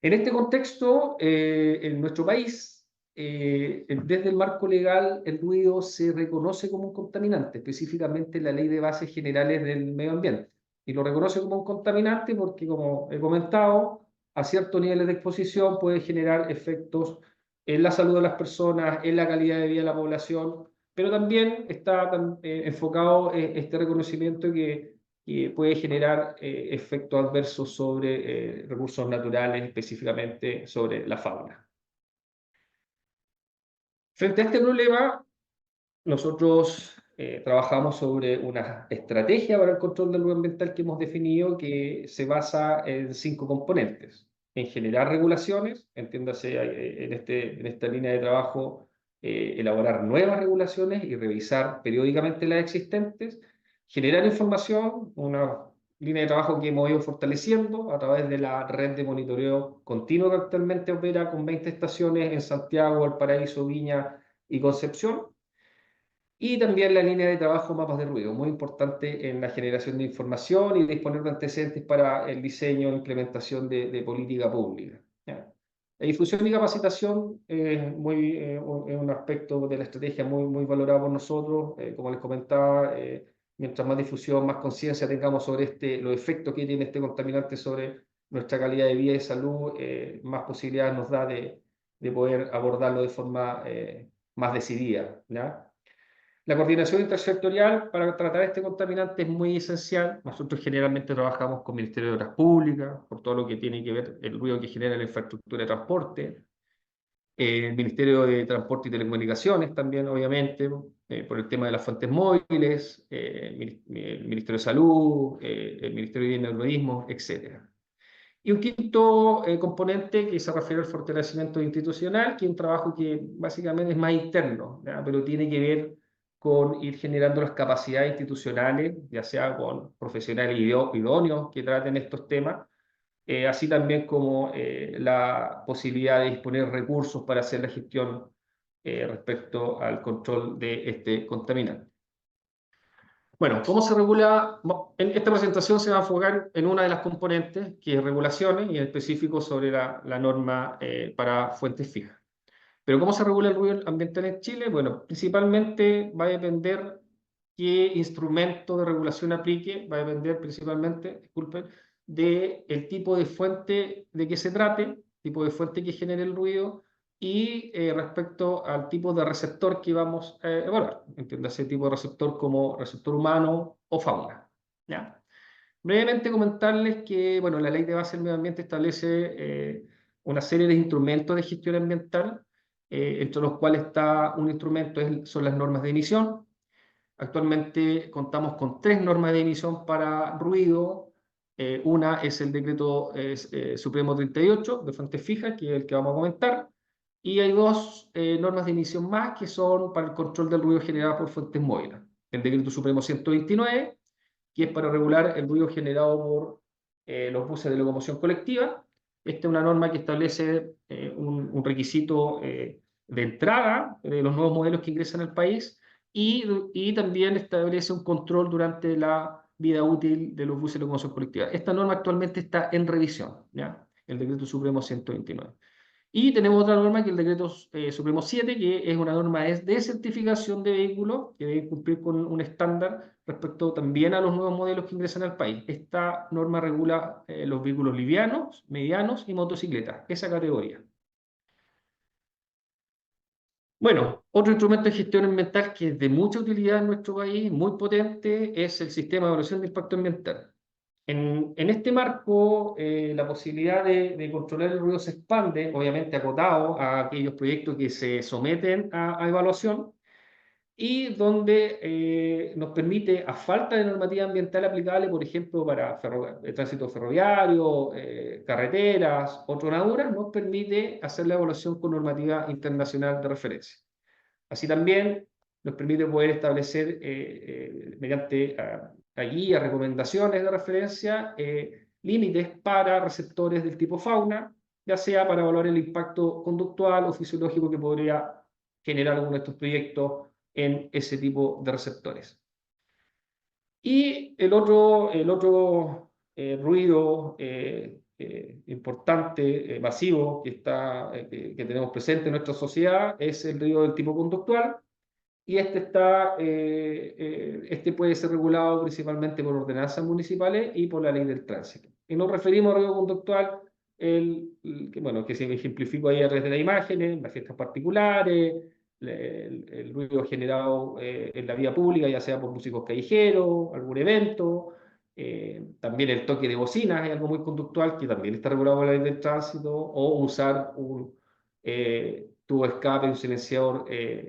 En este contexto, en nuestro país, desde el marco legal, el ruido se reconoce como un contaminante, específicamente la Ley de Bases Generales del Medio Ambiente. Y lo reconoce como un contaminante porque, como he comentado, a ciertos niveles de exposición puede generar efectos en la salud de las personas, en la calidad de vida de la población, pero también está enfocado este reconocimiento que puede generar efectos adversos sobre recursos naturales, específicamente sobre la fauna. Frente a este problema, nosotros trabajamos sobre una estrategia para el control del ruido ambiental que hemos definido que se basa en 5 componentes. En generar regulaciones, entiéndase en esta línea de trabajo, elaborar nuevas regulaciones y revisar periódicamente las existentes, generar información, una línea de trabajo que hemos ido fortaleciendo a través de la red de monitoreo continuo que actualmente opera con 20 estaciones en Santiago, Valparaíso, Viña y Concepción. Y también la línea de trabajo mapas de ruido, muy importante en la generación de información y disponer de antecedentes para el diseño e implementación de política pública, ¿ya? La difusión y capacitación es un aspecto de la estrategia muy valorado por nosotros. Como les comentaba, mientras más difusión, más conciencia tengamos sobre los efectos que tiene este contaminante sobre nuestra calidad de vida y salud, más posibilidades nos da de poder abordarlo de forma más decidida, ¿ya? La coordinación intersectorial para tratar este contaminante es muy esencial. Nosotros generalmente trabajamos con el Ministerio de Obras Públicas, por todo lo que tiene que ver el ruido que genera la infraestructura de transporte, el Ministerio de Transporte y Telecomunicaciones también, obviamente, por el tema de las fuentes móviles, el Ministerio de Salud, el Ministerio de Vivienda y Urbanismo, etc. Y un quinto componente que se refiere al fortalecimiento institucional, que es un trabajo que básicamente es más interno, ¿ya? Pero tiene que ver con ir generando las capacidades institucionales, ya sea con profesionales idóneos que traten estos temas, así también como la posibilidad de disponer recursos para hacer la gestión respecto al control de este contaminante. Bueno, ¿cómo se regula? En esta presentación se va a enfocar en una de las componentes, que es regulaciones, y en específico sobre la norma para fuentes fijas. Pero ¿cómo se regula el ruido ambiental en Chile? Bueno, principalmente va a depender qué instrumento de regulación aplique, va a depender principalmente, disculpen, del tipo de fuente de que se trate, tipo de fuente que genere el ruido, y respecto al tipo de receptor que vamos a evaluar. Entiéndase tipo de receptor como receptor humano o fauna, ¿ya? Brevemente comentarles que, bueno, la Ley de Base del Medio Ambiente establece una serie de instrumentos de gestión ambiental, entre los cuales está un instrumento, son las normas de emisión. Actualmente contamos con 3 normas de emisión para ruido. Una es el Decreto Supremo 38 de fuentes fijas, que es el que vamos a comentar. Y hay 2 normas de emisión más que son para el control del ruido generado por fuentes móviles. El Decreto Supremo 129, que es para regular el ruido generado por los buses de locomoción colectiva. Esta es una norma que establece un requisito de entrada de los nuevos modelos que ingresan al país y también establece un control durante la vida útil de los buses de locomoción colectiva. Esta norma actualmente está en revisión, ¿ya? El Decreto Supremo 129. Y tenemos otra norma que es el Decreto Supremo 7, que es una norma de certificación de vehículos que debe cumplir con un estándar respecto también a los nuevos modelos que ingresan al país. Esta norma regula los vehículos livianos, medianos y motocicletas, esa categoría. Bueno, otro instrumento de gestión ambiental que es de mucha utilidad en nuestro país, muy potente, es el sistema de evaluación de impacto ambiental. En este marco, la posibilidad de controlar el ruido se expande, obviamente acotado a aquellos proyectos que se someten a evaluación, y donde nos permite, a falta de normativa ambiental aplicable, por ejemplo, para tránsito ferroviario, carreteras o tronaduras, nos permite hacer la evaluación con normativa internacional de referencia. Así también nos permite poder establecer, mediante guías, recomendaciones de referencia, límites para receptores del tipo fauna, ya sea para evaluar el impacto conductual o fisiológico que podría generar alguno de estos proyectos en ese tipo de receptores. Y el otro ruido importante, masivo, que tenemos presente en nuestra sociedad es el ruido del tipo conductual, y este puede ser regulado principalmente por ordenanzas municipales y por la ley del tránsito. Y nos referimos al ruido conductual, que se ejemplificó ahí a través de las imágenes, las fiestas particulares, el ruido generado en la vía pública, ya sea por músicos callejeros, algún evento, también el toque de bocinas es algo muy conductual que también está regulado por la ley del tránsito, o usar un tubo de escape, un silenciador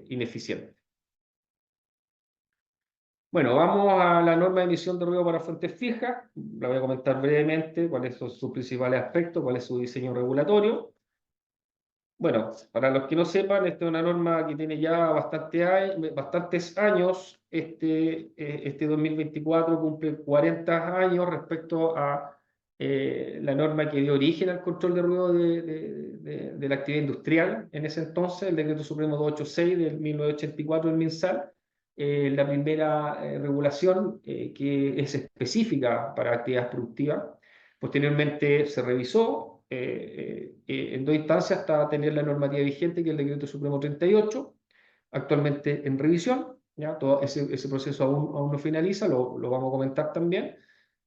ineficiente. Bueno, vamos a la norma de emisión de ruido para fuentes fijas. La voy a comentar brevemente cuáles son sus principales aspectos, cuál es su diseño regulatorio. Bueno, para los que no sepan, esta es una norma que tiene ya bastantes años. Este 2024 cumple 40 años respecto a la norma que dio origen al control de ruido de la actividad industrial en ese entonces, el Decreto Supremo 286 del 1984 del MinSal. La primera regulación que es específica para actividades productivas. Posteriormente se revisó en dos instancias hasta tener la normativa vigente, que es el Decreto Supremo 38, actualmente en revisión. ¿Ya? Todo ese proceso aún no finaliza, lo vamos a comentar también.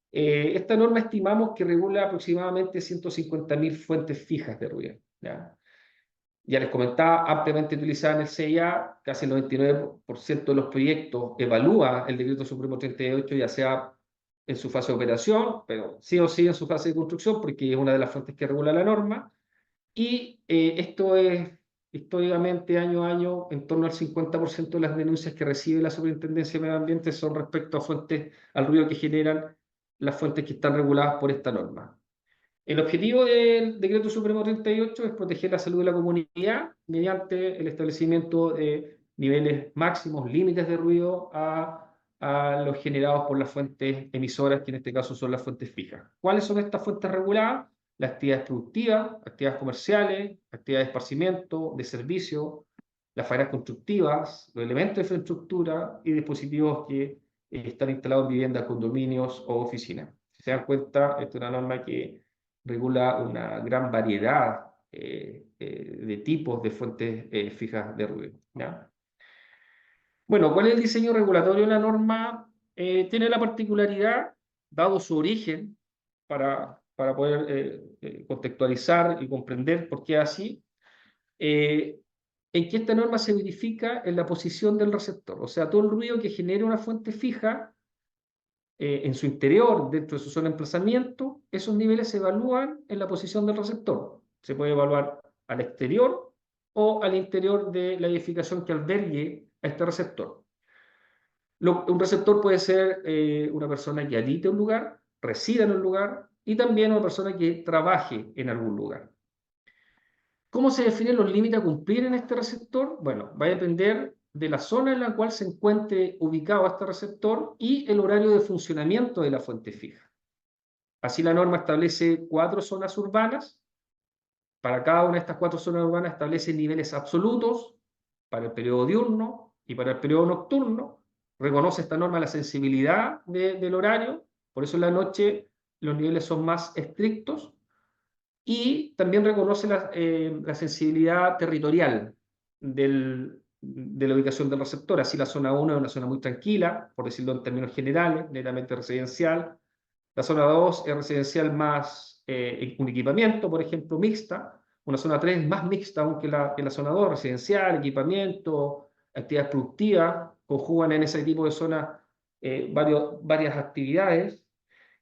Esta norma estimamos que regula aproximadamente 150.000 fuentes fijas de ruido. ¿Ya? Ya les comentaba, ampliamente utilizada en el CIA, casi el 99% de los proyectos evalúa el Decreto Supremo 38, ya sea en su fase de operación, pero sí o sí en su fase de construcción, porque es una de las fuentes que regula la norma. Y esto es históricamente, año a año, en torno al 50% de las denuncias que recibe la Superintendencia de Medio Ambiente son respecto a al ruido que generan las fuentes que están reguladas por esta norma. El objetivo del Decreto Supremo 38 es proteger la salud de la comunidad mediante el establecimiento de niveles máximos, límites de ruido a los generados por las fuentes emisoras, que en este caso son las fuentes fijas. ¿Cuáles son estas fuentes reguladas? Las actividades productivas, actividades comerciales, actividades de esparcimiento, de servicio, las faenas constructivas, los elementos de infraestructura y dispositivos que están instalados en viviendas, condominios o oficinas. Si se dan cuenta, esta es una norma que regula una gran variedad de tipos de fuentes fijas de ruido. ¿Ya? Bueno, ¿cuál es el diseño regulatorio de la norma? Tiene la particularidad, dado su origen, para poder contextualizar y comprender por qué es así, en que esta norma se verifica en la posición del receptor. O sea, todo el ruido que genere una fuente fija en su interior, dentro de su zona de emplazamiento, esos niveles se evalúan en la posición del receptor. Se puede evaluar al exterior o al interior de la edificación que albergue a este receptor. Un receptor puede ser una persona que habite un lugar, resida en un lugar, y también una persona que trabaje en algún lugar. ¿Cómo se definen los límites a cumplir en este receptor? Bueno, va a depender de la zona en la cual se encuentre ubicado este receptor y el horario de funcionamiento de la fuente fija. Así, la norma establece 4 zonas urbanas. Para cada una de estas 4 zonas urbanas establece niveles absolutos para el periodo diurno y para el periodo nocturno. Reconoce esta norma la sensibilidad del horario, por eso en la noche los niveles son más estrictos. Y también reconoce la sensibilidad territorial de la ubicación del receptor. Así, la zona 1 es una zona muy tranquila, por decirlo en términos generales, netamente residencial. La zona 2 es residencial más un equipamiento, por ejemplo, mixta. Una zona 3 es más mixta aún que la zona 2, residencial, equipamiento, actividades productivas, conjugan en ese tipo de zona varias actividades.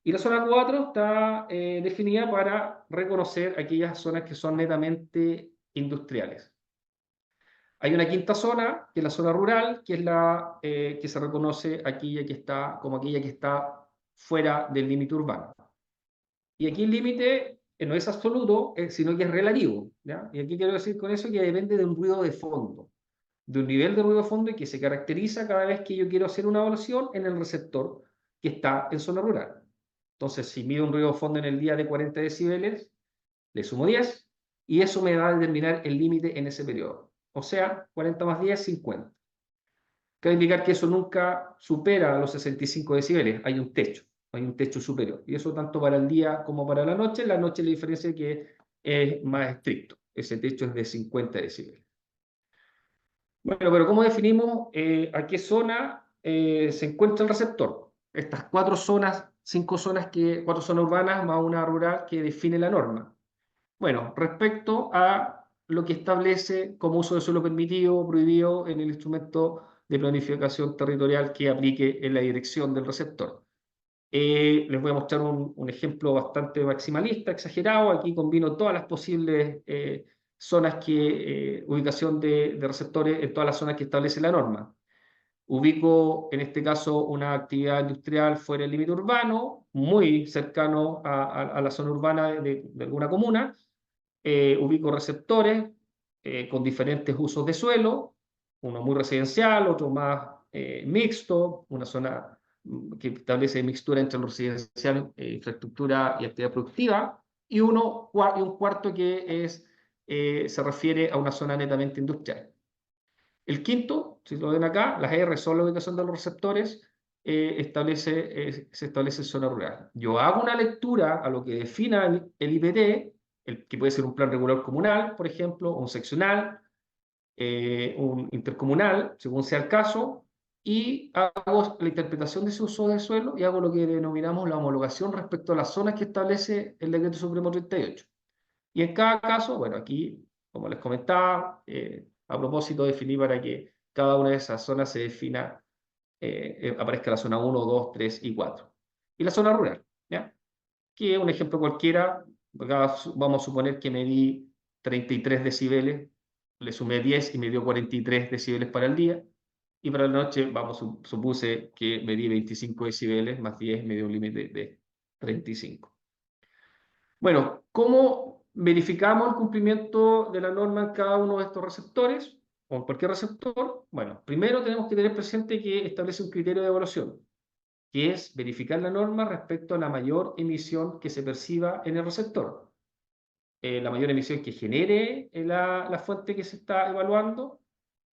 Y la zona 4 está definida para reconocer aquellas zonas que son netamente industriales. Hay una quinta zona, que es la zona rural, que es la que se reconoce aquella que está, como aquella que está fuera del límite urbano. Y aquí el límite no es absoluto, sino que es relativo, ¿ya? Y aquí quiero decir con eso que depende de un ruido de fondo, de un nivel de ruido de fondo y que se caracteriza cada vez que yo quiero hacer una evaluación en el receptor que está en zona rural. Entonces, si mido un ruido de fondo en el día de 40 decibeles, le sumo 10 y eso me va a determinar el límite en ese periodo. O sea, 40 más 10, 50. Cabe indicar que eso nunca supera los 65 decibeles, hay un techo superior. Y eso tanto para el día como para la noche. La noche la diferencia es que es más estricto, ese techo es de 50 decibeles. Bueno, pero ¿cómo definimos a qué zona se encuentra el receptor? Estas 4 zonas, 5 zonas, 4 zonas urbanas más una rural que define la norma. Bueno, respecto a lo que establece como uso de suelo permitido o prohibido en el instrumento de planificación territorial que aplique en la dirección del receptor. Les voy a mostrar un ejemplo bastante maximalista, exagerado. Aquí combino todas las posibles zonas ubicación de receptores en todas las zonas que establece la norma. Ubico, en este caso, una actividad industrial fuera del límite urbano, muy cercano a la zona urbana de alguna comuna. Ubico receptores con diferentes usos de suelo, uno muy residencial, otro más mixto, una zona que establece mixtura entre lo residencial, infraestructura y actividad productiva, y un cuarto que se refiere a una zona netamente industrial. El quinto, si lo ven acá, las R son la ubicación de los receptores, se establece zona rural. Yo hago una lectura a lo que defina el IPT, que puede ser un plan regulador comunal, por ejemplo, un seccional, un intercomunal, según sea el caso, y hago la interpretación de ese uso del suelo y hago lo que denominamos la homologación respecto a las zonas que establece el Decreto Supremo 38. Y en cada caso, bueno, aquí, como les comentaba, a propósito definí para que cada una de esas zonas se defina, aparezca la zona 1, 2, 3 y 4. Y la zona rural, ¿ya? Que es un ejemplo cualquiera, acá vamos a suponer que medí 33 decibeles, le sumé 10 y me dio 43 decibeles para el día, y para la noche, supuse que medí 25 decibeles más 10 me dio un límite de 35. Bueno, ¿cómo verificamos el cumplimiento de la norma en cada uno de estos receptores o en cualquier receptor? Bueno, primero tenemos que tener presente que establece un criterio de evaluación, que es verificar la norma respecto a la mayor emisión que se perciba en el receptor. La mayor emisión que genere la fuente que se está evaluando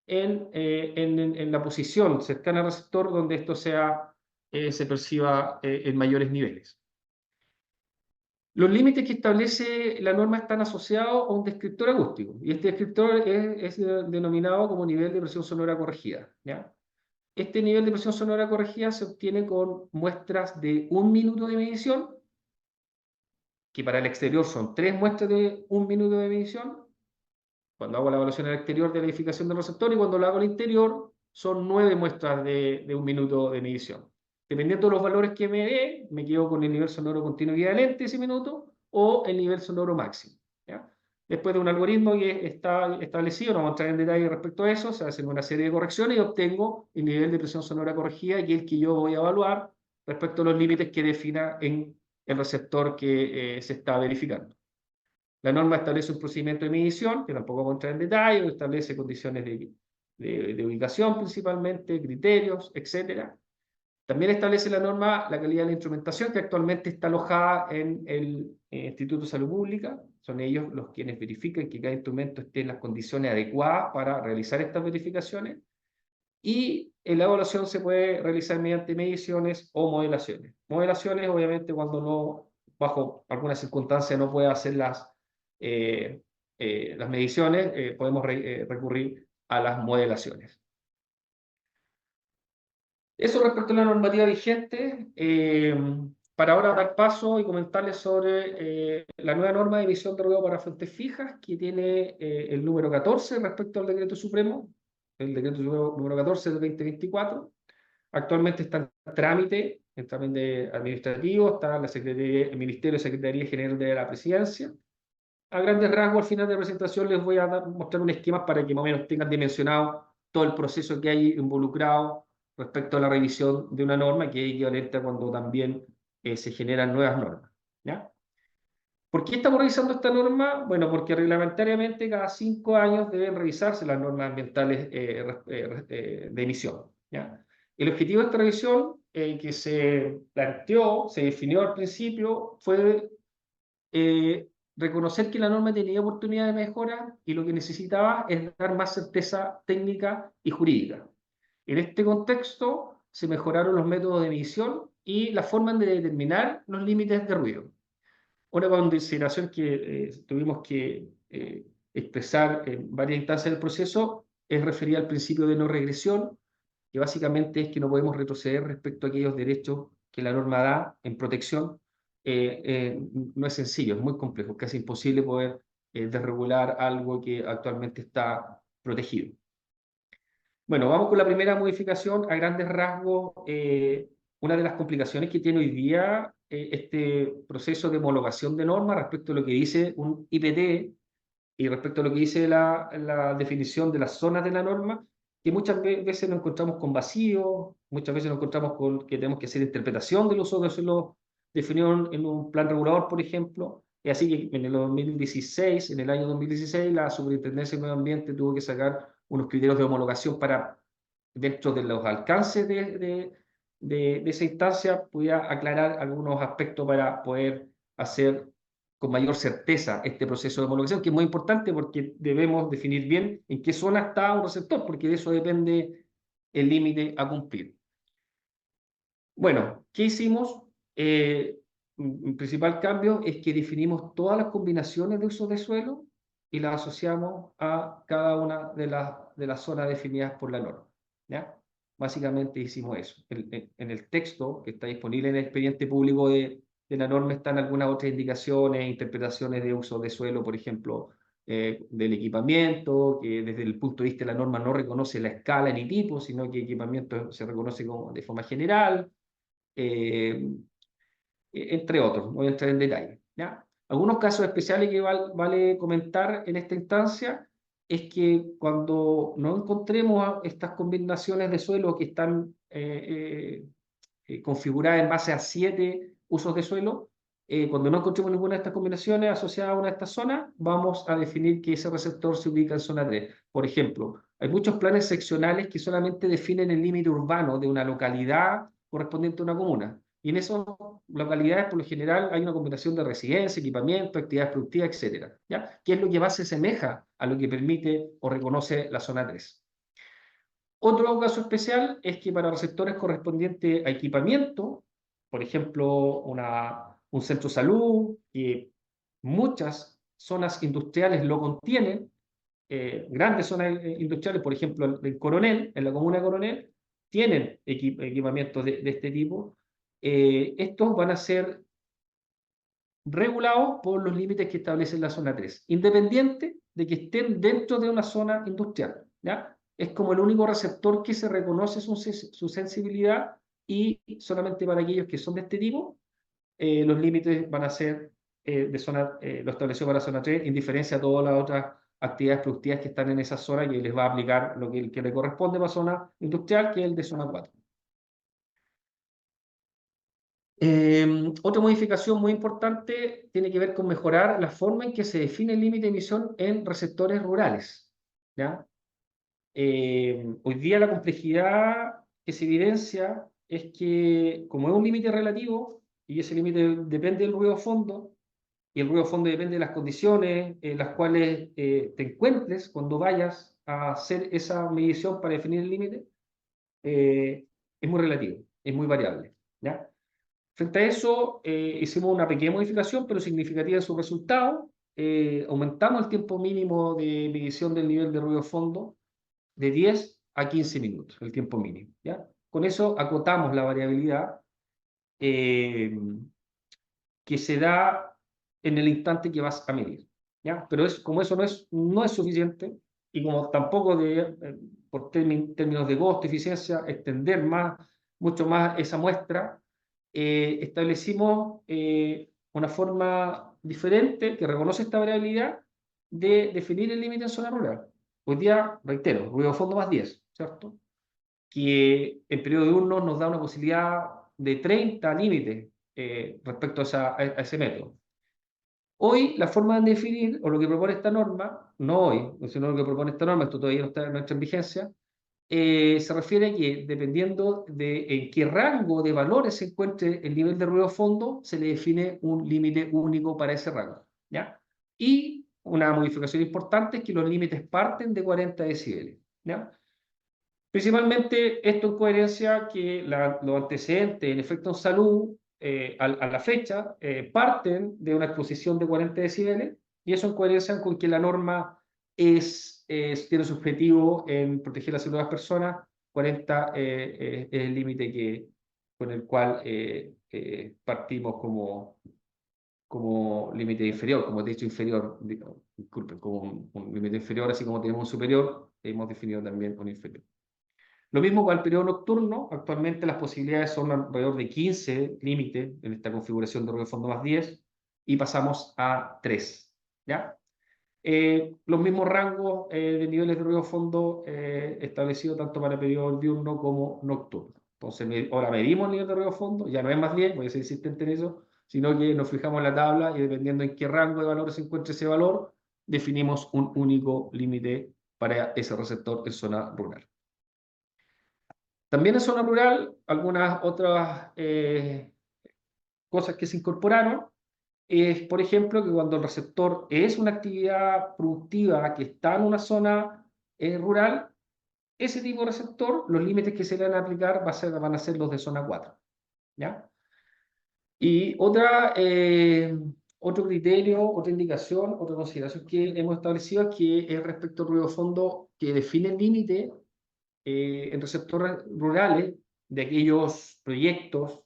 en la posición cercana al receptor donde esto se perciba en mayores niveles. Los límites que establece la norma están asociados a un descriptor acústico, y este descriptor es denominado como nivel de presión sonora corregida, ¿ya? Este nivel de presión sonora corregida se obtiene con muestras de 1 minuto de medición, que para el exterior son 3 muestras de 1 minuto de medición, cuando hago la evaluación al exterior de la edificación del receptor, y cuando lo hago al interior son 9 muestras de 1 minuto de medición. Dependiendo de los valores que me dé, me quedo con el nivel sonoro continuo equivalente ese minuto o el nivel sonoro máximo, ¿ya? Después de un algoritmo que está establecido, no vamos a entrar en detalle respecto a eso, se hacen una serie de correcciones y obtengo el nivel de presión sonora corregida, que es el que yo voy a evaluar respecto a los límites que defina en el receptor que se está verificando. La norma establece un procedimiento de medición, que tampoco vamos a entrar en detalle, establece condiciones de ubicación principalmente, criterios, etc. También establece la norma la calidad de la instrumentación, que actualmente está alojada en el Instituto de Salud Pública. Son ellos los quienes verifican que cada instrumento esté en las condiciones adecuadas para realizar estas verificaciones. Y la evaluación se puede realizar mediante mediciones o modelaciones. Modelaciones, obviamente, cuando no, bajo algunas circunstancias, no puede hacer las mediciones, podemos recurrir a las modelaciones. Eso respecto a la normativa vigente. Para ahora dar paso y comentarles sobre la nueva norma de emisión de ruido para fuentes fijas, que tiene el número 14 respecto al decreto supremo, el decreto número 14 del 2024. Actualmente está en trámite el trámite administrativo, está la Secretaría, el Ministerio de Secretaría General de la Presidencia. A grandes rasgos, al final de la presentación les voy a mostrar un esquema para que más o menos tengan dimensionado todo el proceso que hay involucrado respecto a la revisión de una norma, que es equivalente a cuando también se generan nuevas normas, ¿ya? ¿Por qué estamos revisando esta norma? Bueno, porque reglamentariamente cada 5 años deben revisarse las normas ambientales de emisión, ¿ya? El objetivo de esta revisión que se planteó, se definió al principio, fue reconocer que la norma tenía oportunidad de mejora y lo que necesitaba es dar más certeza técnica y jurídica. En este contexto se mejoraron los métodos de medición y la forma de determinar los límites de ruido. Una consideración que tuvimos que expresar en varias instancias del proceso es referida al principio de no regresión, que básicamente es que no podemos retroceder respecto a aquellos derechos que la norma da en protección. No es sencillo, es muy complejo, casi imposible poder desregular algo que actualmente está protegido. Bueno, vamos con la primera modificación. A grandes rasgos, una de las complicaciones que tiene hoy día este proceso de homologación de normas respecto a lo que dice un IPT y respecto a lo que dice la definición de las zonas de la norma, que muchas veces nos encontramos con vacíos, muchas veces nos encontramos con que tenemos que hacer interpretación del uso de suelo definido en un plan regulador, por ejemplo. Y así que en el 2016, en el año 2016, la Superintendencia de Medio Ambiente tuvo que sacar unos criterios de homologación para, dentro de los alcances de esa instancia, pudiera aclarar algunos aspectos para poder hacer con mayor certeza este proceso de homologación, que es muy importante porque debemos definir bien en qué zona está un receptor, porque de eso depende el límite a cumplir. Bueno, ¿qué hicimos? Un principal cambio es que definimos todas las combinaciones de uso de suelo y las asociamos a cada una de las zonas definidas por la norma, ¿ya? Básicamente hicimos eso. En el texto que está disponible en el expediente público de la norma están algunas otras indicaciones, interpretaciones de uso de suelo, por ejemplo, del equipamiento, que desde el punto de vista de la norma no reconoce la escala ni tipo, sino que equipamiento se reconoce como de forma general, entre otros. No voy a entrar en detalle, ¿ya? Algunos casos especiales que vale comentar en esta instancia es que cuando no encontremos estas combinaciones de suelo que están configuradas en base a 7 usos de suelo, cuando no encontremos ninguna de estas combinaciones asociadas a una de estas zonas, vamos a definir que ese receptor se ubica en zona 3. Por ejemplo, hay muchos planes seccionales que solamente definen el límite urbano de una localidad correspondiente a una comuna. Y en esas localidades, por lo general, hay una combinación de residencia, equipamiento, actividades productivas, etc. ¿Ya? ¿Qué es lo que más se asemeja a lo que permite o reconoce la zona 3? Otro caso especial es que para receptores correspondientes a equipamiento, por ejemplo, un centro de salud, que muchas zonas industriales lo contienen, grandes zonas industriales, por ejemplo, en Coronel, en la comuna de Coronel, tienen equipamientos de este tipo. Estos van a ser regulados por los límites que establece la zona 3, independiente de que estén dentro de una zona industrial, ¿ya? Es como el único receptor que se reconoce su sensibilidad, y solamente para aquellos que son de este tipo, los límites van a ser lo establecido para la zona 3, en diferencia a todas las otras actividades productivas que están en esa zona, que les va a aplicar lo que le corresponde para zona industrial, que es el de zona 4. Otra modificación muy importante tiene que ver con mejorar la forma en que se define el límite de emisión en receptores rurales, ¿ya? Hoy día la complejidad que se evidencia es que, como es un límite relativo, y ese límite depende del ruido fondo, y el ruido fondo depende de las condiciones en las cuales te encuentres cuando vayas a hacer esa medición para definir el límite, es muy relativo, es muy variable, ¿ya? Frente a eso, hicimos una pequeña modificación, pero significativa en su resultado. Aumentamos el tiempo mínimo de medición del nivel de ruido fondo de 10 a 15 minutos, el tiempo mínimo, ¿ya? Con eso acotamos la variabilidad que se da en el instante que vas a medir, ¿ya? Pero como eso no es suficiente, y como tampoco por términos de costo, eficiencia, extender mucho más esa muestra, establecimos una forma diferente que reconoce esta variabilidad de definir el límite en zona rural. Hoy día, reitero, ruido de fondo más 10, ¿cierto? Que en periodo diurno nos da una posibilidad de 30 límites respecto a ese método. Hoy, la forma de definir, o lo que propone esta norma, no hoy, sino lo que propone esta norma, esto todavía no está en vigencia, se refiere a que dependiendo de en qué rango de valores se encuentre el nivel de ruido fondo, se le define un límite único para ese rango, ¿ya? Y una modificación importante es que los límites parten de 40 decibeles, ¿ya? Principalmente esto en coherencia que los antecedentes, el efecto en salud, a la fecha, parten de una exposición de 40 decibeles, y eso en coherencia con que la norma tiene su objetivo en proteger la salud de las personas. 40 es el límite con el cual partimos como límite inferior, como techo inferior, disculpen, como un límite inferior, así como tenemos un superior, hemos definido también un inferior. Lo mismo con el periodo nocturno. Actualmente las posibilidades son alrededor de 15 límites en esta configuración de ruido de fondo más 10, y pasamos a 3, ¿ya? Los mismos rangos de niveles de ruido de fondo establecidos tanto para el periodo diurno como nocturno. Entonces, ahora medimos el nivel de ruido de fondo, ya no es más 10, voy a ser insistente en eso, sino que nos fijamos en la tabla y dependiendo en qué rango de valores se encuentre ese valor, definimos un único límite para ese receptor en zona rural. También en zona rural, algunas otras cosas que se incorporaron es, por ejemplo, que cuando el receptor es una actividad productiva que está en una zona rural, ese tipo de receptor, los límites que se le van a aplicar van a ser los de zona 4, ¿ya? Y otro criterio, otra indicación, otra consideración que hemos establecido es que es respecto al ruido de fondo que define el límite en receptores rurales de aquellos proyectos,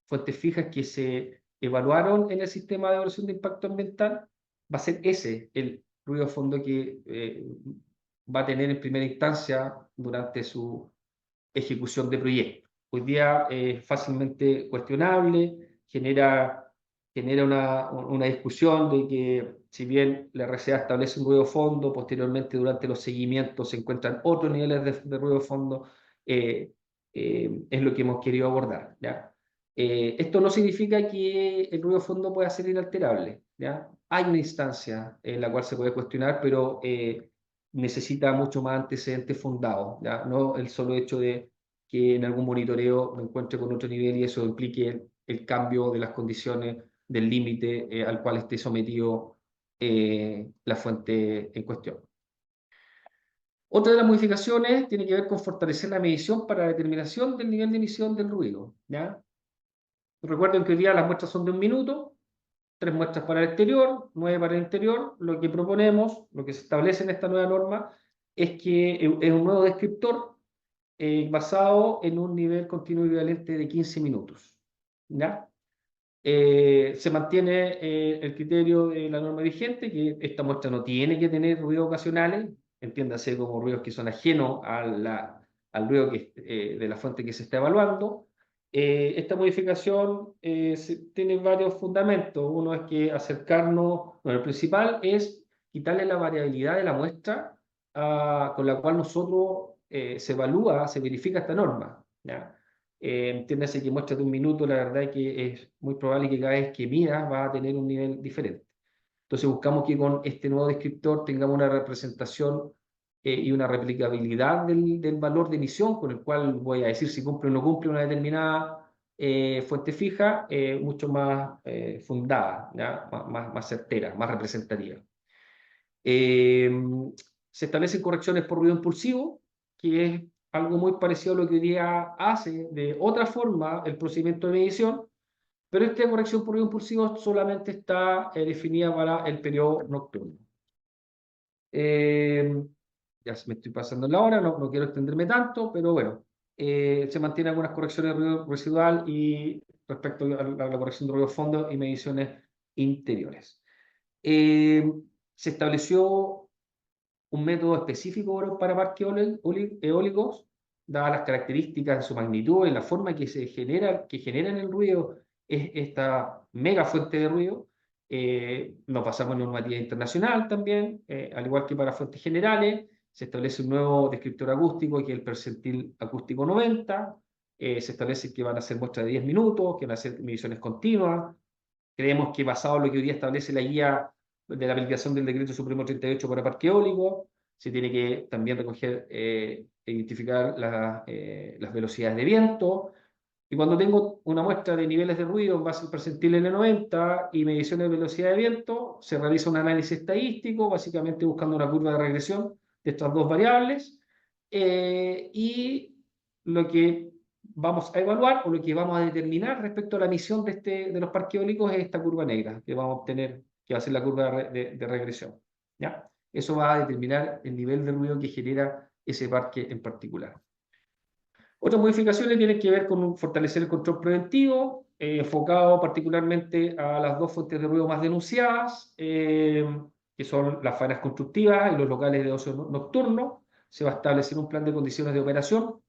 fuentes fijas que se evaluaron en el sistema de evaluación de impacto ambiental, va a ser ese el ruido de fondo que va a tener en primera instancia durante su ejecución de proyecto. Hoy día es fácilmente cuestionable, genera una discusión de que si bien la RCA establece un ruido de fondo, posteriormente durante los seguimientos se encuentran otros niveles de ruido de fondo, es lo que hemos querido abordar, ¿ya? Esto no significa que el ruido de fondo pueda ser inalterable, ¿ya? Hay una instancia en la cual se puede cuestionar, pero necesita mucho más antecedentes fundados, ¿ya? No el solo hecho de que en algún monitoreo me encuentre con otro nivel y eso implique el cambio de las condiciones del límite al cual esté sometido la fuente en cuestión. Otra de las modificaciones tiene que ver con fortalecer la medición para la determinación del nivel de emisión del ruido, ¿ya? Recuerden que hoy día las muestras son de 1 minuto, 3 muestras para el exterior, 9 para el interior. Lo que proponemos, lo que se establece en esta nueva norma, es que es un nuevo descriptor basado en un nivel continuo equivalente de 15 minutos, ¿ya? Se mantiene el criterio de la norma vigente, que esta muestra no tiene que tener ruidos ocasionales, entiéndase como ruidos que son ajenos al ruido de la fuente que se está evaluando. Esta modificación tiene varios fundamentos. Uno es que acercarnos, bueno, el principal es quitarle la variabilidad de la muestra con la cual nosotros se verifica esta norma, ¿ya? Entiéndase que muestras de 1 minuto, la verdad es que es muy probable que cada vez que midas va a tener un nivel diferente. Entonces buscamos que con este nuevo descriptor tengamos una representación y una replicabilidad del valor de emisión, con el cual voy a decir si cumple o no cumple una determinada fuente fija, mucho más fundada, ¿ya? Más certera, más representativa. Se establecen correcciones por ruido impulsivo, que es algo muy parecido a lo que hoy día hace de otra forma el procedimiento de medición, pero esta corrección por ruido impulsivo solamente está definida para el periodo nocturno. Ya me estoy pasando la hora, no quiero extenderme tanto, pero bueno, se mantienen algunas correcciones de ruido residual y respecto a la corrección de ruido fondo y mediciones interiores. Se estableció un método específico para parques eólicos, dadas las características de su magnitud y la forma que generan el ruido es esta mega fuente de ruido. Nos basamos en normativa internacional también, al igual que para fuentes generales. Se establece un nuevo descriptor acústico, que es el percentil acústico 90. Se establece que van a ser muestras de 10 minutos, que van a ser mediciones continuas. Creemos que basado en lo que hoy día establece la guía de la aplicación del Decreto Supremo 38 para parque eólico, se tiene que también recoger e identificar las velocidades de viento. Y cuando tengo una muestra de niveles de ruido en base al percentil N90 y mediciones de velocidad de viento, se realiza un análisis estadístico, básicamente buscando una curva de regresión de estas dos variables. Y lo que vamos a evaluar o lo que vamos a determinar respecto a la emisión de los parques eólicos es esta curva negra que vamos a obtener, que va a ser la curva de regresión. ¿Ya? Eso va a determinar el nivel de ruido que genera ese parque en particular. Otras modificaciones tienen que ver con fortalecer el control preventivo, enfocado particularmente a las dos fuentes de ruido más denunciadas, que son las faenas constructivas y los locales de ocio nocturno. Se va a establecer un plan de condiciones de operación,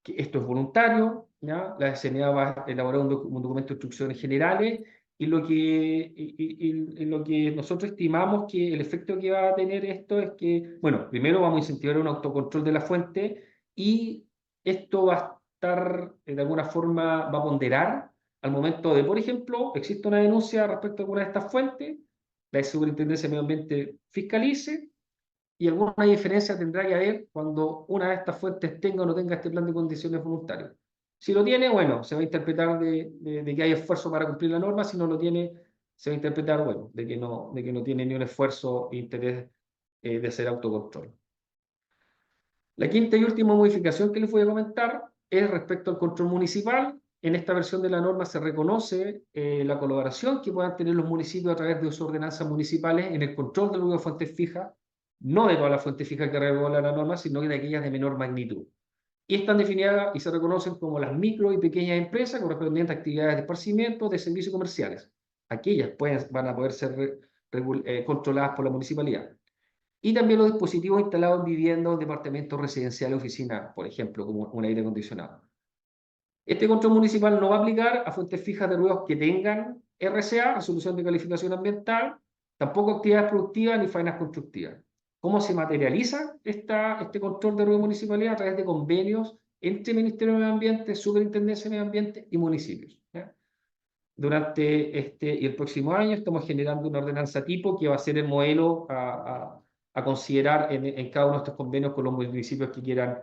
que esto es voluntario, ¿ya? La SNA va a elaborar un documento de instrucciones generales y lo que nosotros estimamos que el efecto que va a tener esto es que, bueno, primero vamos a incentivar un autocontrol de la fuente y esto va a estar, de alguna forma, va a ponderar al momento de, por ejemplo, existe una denuncia respecto a alguna de estas fuentes, la Superintendencia de Medio Ambiente fiscalice, y alguna diferencia tendrá que haber cuando una de estas fuentes tenga o no tenga este plan de condiciones voluntarias. Si lo tiene, bueno, se va a interpretar de que hay esfuerzo para cumplir la norma. Si no lo tiene, se va a interpretar, bueno, de que no tiene ni un esfuerzo e interés de hacer autocontrol. La quinta y última modificación que les voy a comentar es respecto al control municipal. En esta versión de la norma se reconoce la colaboración que puedan tener los municipios a través de sus ordenanzas municipales en el control del ruido de fuentes fijas, no de todas las fuentes fijas que regula la norma, sino que de aquellas de menor magnitud. Y están definidas y se reconocen como las micro y pequeñas empresas correspondientes a actividades de esparcimiento, de servicios comerciales. Aquellas van a poder ser controladas por la municipalidad. Y también los dispositivos instalados en viviendas, departamentos residenciales, oficinas, por ejemplo, como un aire acondicionado. Este control municipal no va a aplicar a fuentes fijas de ruidos que tengan RCA, resolución de calificación ambiental, tampoco actividades productivas ni faenas constructivas. ¿Cómo se materializa este control de ruido municipalidad? A través de convenios entre Ministerio de Medio Ambiente, Superintendencia de Medio Ambiente y municipios. ¿Ya? Durante este y el próximo año estamos generando una ordenanza tipo que va a ser el modelo a considerar en cada uno de estos convenios con los municipios que quieran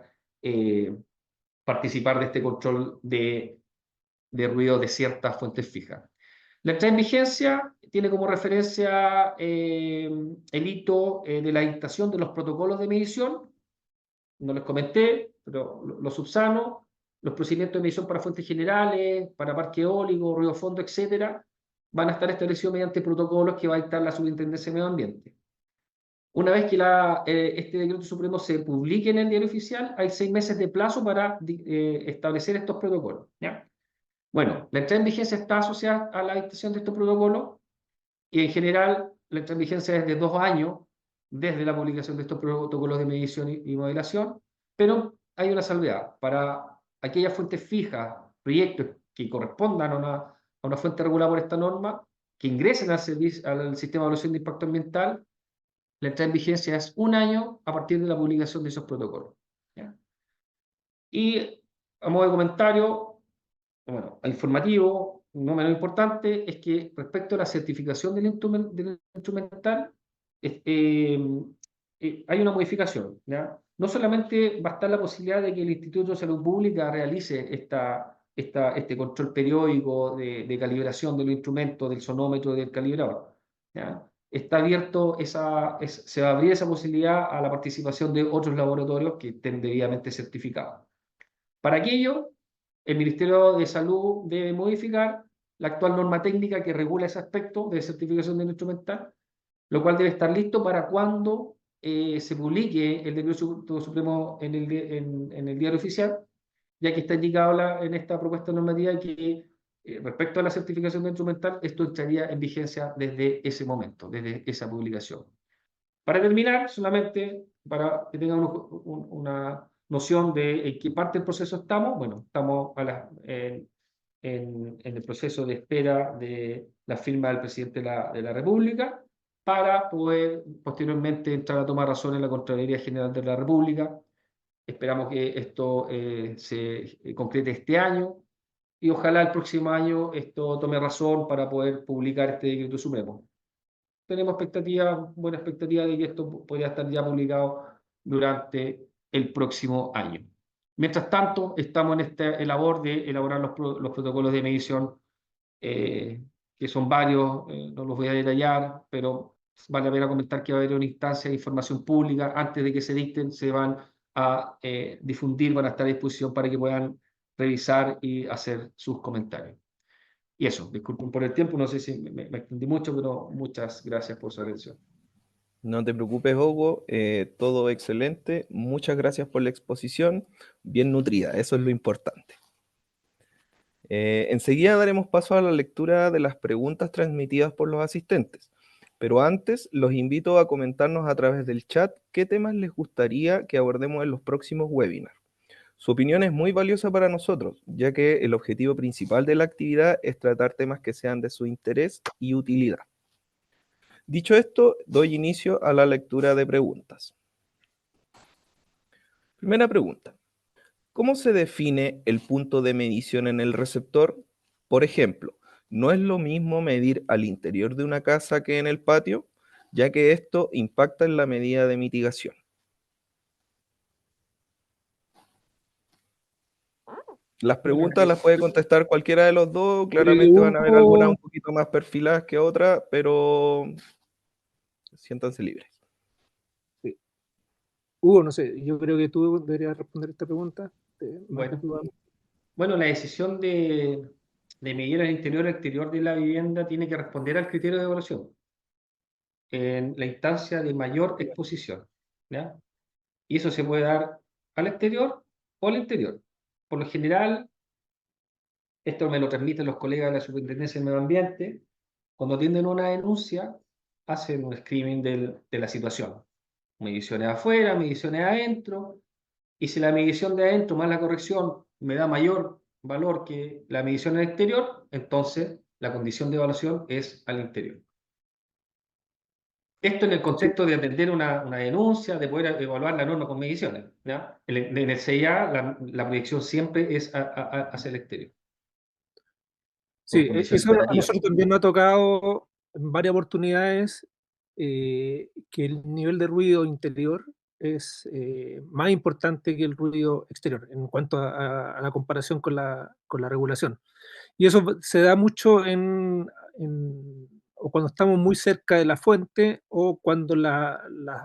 participar de este control de ruido de ciertas fuentes fijas. La entrada en vigencia tiene como referencia el hito de la dictación de los protocolos de medición. No les comenté, pero lo subsano. Los procedimientos de medición para fuentes generales, para parque eólico, ruido fondo, etcétera, van a estar establecidos mediante protocolos que va a dictar la Superintendencia de Medio Ambiente. Una vez que este decreto supremo se publique en el diario oficial, hay 6 meses de plazo para establecer estos protocolos. ¿Ya? Bueno, la entrada en vigencia está asociada a la dictación de estos protocolos y en general la entrada en vigencia es de 2 años desde la publicación de estos protocolos de medición y modelación, pero hay una salvedad. Para aquellas fuentes fijas, proyectos que correspondan a una fuente regulada por esta norma, que ingresen al sistema de evaluación de impacto ambiental, la entrada en vigencia es 1 año a partir de la publicación de esos protocolos. ¿Ya? Y a modo de comentario, bueno, informativo, no menos importante, es que respecto a la certificación del instrumental, hay una modificación. ¿Ya? No solamente va a estar la posibilidad de que el Instituto de Salud Pública realice este control periódico de calibración del instrumento, del sonómetro y del calibrador. ¿Ya? Está abierto se va a abrir esa posibilidad a la participación de otros laboratorios que estén debidamente certificados. Para aquello, el Ministerio de Salud debe modificar la actual norma técnica que regula ese aspecto de certificación del instrumental, lo cual debe estar listo para cuando se publique el decreto supremo en el diario oficial, ya que está indicado en esta propuesta normativa que respecto a la certificación del instrumental, esto entraría en vigencia desde ese momento, desde esa publicación. Para terminar, solamente para que tengan una noción de en qué parte del proceso estamos, bueno, estamos en el proceso de espera de la firma del presidente de la República, para poder posteriormente entrar a tomar razón en la Contraloría General de la República. Esperamos que esto se concrete este año y ojalá el próximo año esto tome razón para poder publicar este decreto supremo. Tenemos buena expectativa de que esto podría estar ya publicado durante el próximo año. Mientras tanto, estamos en esta labor de elaborar los protocolos de medición, que son varios, no los voy a detallar, pero vale la pena comentar que va a haber una instancia de información pública. Antes de que se dicten, se van a difundir, van a estar a disposición para que puedan revisar y hacer sus comentarios. Y eso, disculpen por el tiempo, no sé si me extendí mucho, pero muchas gracias por su atención. No te preocupes, Hugo, todo excelente. Muchas gracias por la exposición, bien nutrida, eso es lo importante. Enseguida daremos paso a la lectura de las preguntas transmitidas por los asistentes, pero antes los invito a comentarnos a través del chat qué temas les gustaría que abordemos en los próximos webinars. Su opinión es muy valiosa para nosotros, ya que el objetivo principal de la actividad es tratar temas que sean de su interés y utilidad. Dicho esto, doy inicio a la lectura de preguntas. Primera pregunta. ¿Cómo se define el punto de medición en el receptor? Por ejemplo, ¿no es lo mismo medir al interior de una casa que en el patio, ya que esto impacta en la medida de mitigación? Las preguntas las puede contestar cualquiera de los dos, claramente van a haber algunas un poquito más perfiladas que otras, pero siéntanse libres. Sí. Hugo, no sé, yo creo que tú deberías responder esta pregunta. Bueno, la decisión de medir el interior y el exterior de la vivienda tiene que responder al criterio de evaluación en la instancia de mayor exposición, ¿ya? Y eso se puede dar al exterior o al interior. Por lo general, esto me lo transmiten los colegas de la Superintendencia del Medio Ambiente, cuando atienden una denuncia, hacen un screening de la situación. Mediciones afuera, mediciones adentro, y si la medición de adentro más la corrección me da mayor valor que la medición en el exterior, entonces la condición de evaluación es al interior. Esto en el contexto de atender una denuncia, de poder evaluar la norma con mediciones, ¿ya? En el CIA la proyección siempre es hacia el exterior. Sí, eso a nosotros también nos ha tocado en varias oportunidades, que el nivel de ruido interior es más importante que el ruido exterior en cuanto a la comparación con la regulación. Y eso se da mucho o cuando estamos muy cerca de la fuente o cuando las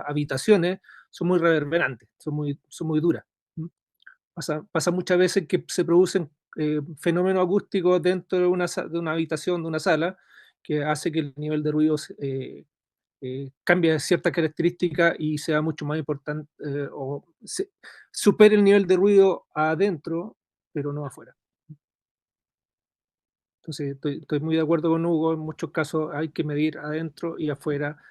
habitaciones son muy reverberantes, son muy duras. Pasa muchas veces que se producen fenómenos acústicos dentro de una habitación, de una sala, que hace que el nivel de ruido cambie ciertas características y sea mucho más importante, o supere el nivel de ruido adentro, pero no afuera. Entonces, estoy muy de acuerdo con Hugo, en muchos casos hay que medir adentro y afuera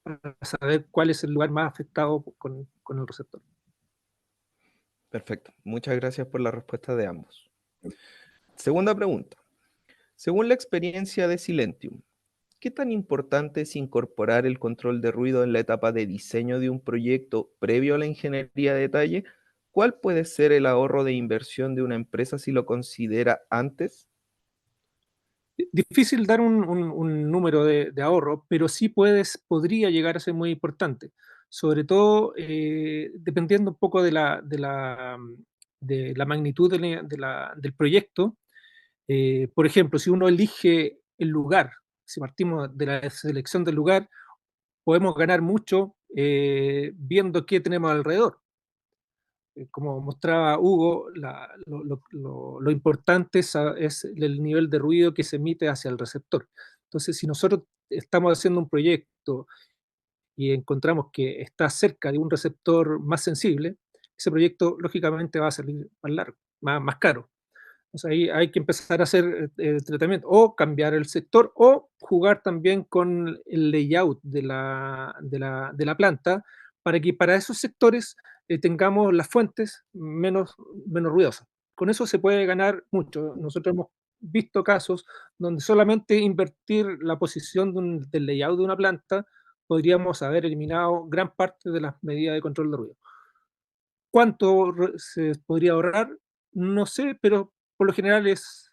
para saber cuál es el lugar más afectado con el receptor. Perfecto, muchas gracias por la respuesta de ambos. Segunda pregunta. Según la experiencia de Silentium, ¿qué tan importante es incorporar el control de ruido en la etapa de diseño de un proyecto previo a la ingeniería de detalle? ¿Cuál puede ser el ahorro de inversión de una empresa si lo considera antes? Difícil dar un número de ahorro, pero sí podría llegar a ser muy importante, sobre todo dependiendo un poco de la magnitud del proyecto. Por ejemplo, si uno elige el lugar, si partimos de la selección del lugar, podemos ganar mucho viendo qué tenemos alrededor. Como mostraba Hugo, lo importante es el nivel de ruido que se emite hacia el receptor. Entonces, si nosotros estamos haciendo un proyecto y encontramos que está cerca de un receptor más sensible, ese proyecto lógicamente va a salir más largo, más caro. Entonces ahí hay que empezar a hacer tratamiento, o cambiar el sector, o jugar también con el layout de la planta, para que para esos sectores tengamos las fuentes menos ruidosas. Con eso se puede ganar mucho. Nosotros hemos visto casos donde solamente invertir la posición del layout de una planta podríamos haber eliminado gran parte de las medidas de control de ruido. ¿Cuánto se podría ahorrar? No sé, pero por lo general es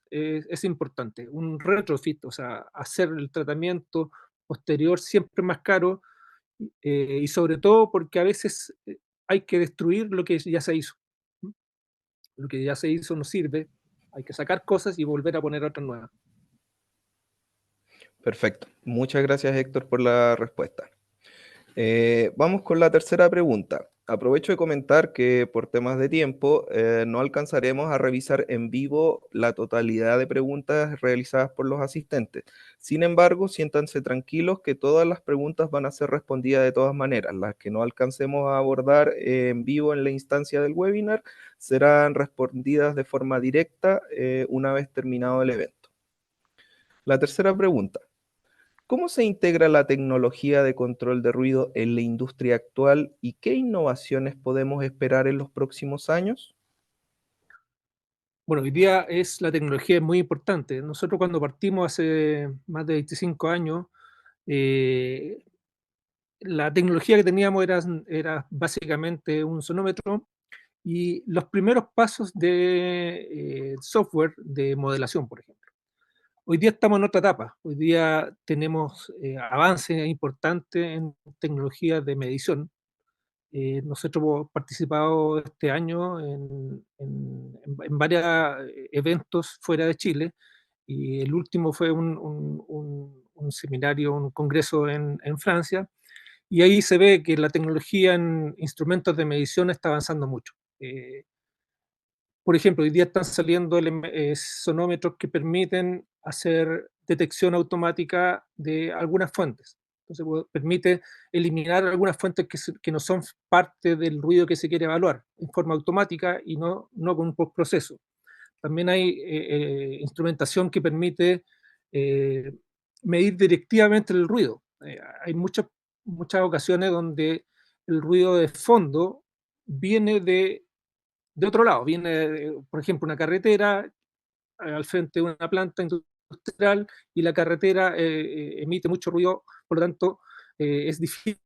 importante. Un retrofit, o sea, hacer el tratamiento posterior siempre es más caro, y sobre todo porque a veces hay que destruir lo que ya se hizo. ¿Mm? Lo que ya se hizo no sirve, hay que sacar cosas y volver a poner otras nuevas. Perfecto. Muchas gracias, Héctor, por la respuesta. Vamos con la tercera pregunta. Aprovecho de comentar que por temas de tiempo no alcanzaremos a revisar en vivo la totalidad de preguntas realizadas por los asistentes. Sin embargo, siéntanse tranquilos que todas las preguntas van a ser respondidas de todas maneras. Las que no alcancemos a abordar en vivo en la instancia del webinar serán respondidas de forma directa una vez terminado el evento. La tercera pregunta. ¿Cómo se integra la tecnología de control de ruido en la industria actual y qué innovaciones podemos esperar en los próximos años? Bueno, hoy día la tecnología es muy importante. Nosotros cuando partimos hace más de 25 años, eh, la tecnología que teníamos era básicamente un sonómetro y los primeros pasos de software de modelación, por ejemplo. Hoy día estamos en otra etapa. Hoy día tenemos avances importantes en tecnologías de medición. Nosotros hemos participado este año en varios eventos fuera de Chile, y el último fue un seminario, un congreso en Francia, y ahí se ve que la tecnología en instrumentos de medición está avanzando mucho. Por ejemplo, hoy día están saliendo sonómetros que permiten hacer detección automática de algunas fuentes. Entonces, permite eliminar algunas fuentes que no son parte del ruido que se quiere evaluar en forma automática y no con un postproceso. También hay instrumentación que permite eh, medir directivamente el ruido. Hay muchas ocasiones donde el ruido de fondo viene de otro lado, viene, por ejemplo, una carretera al frente de una planta industrial y la carretera emite mucho ruido, por lo tanto es difícil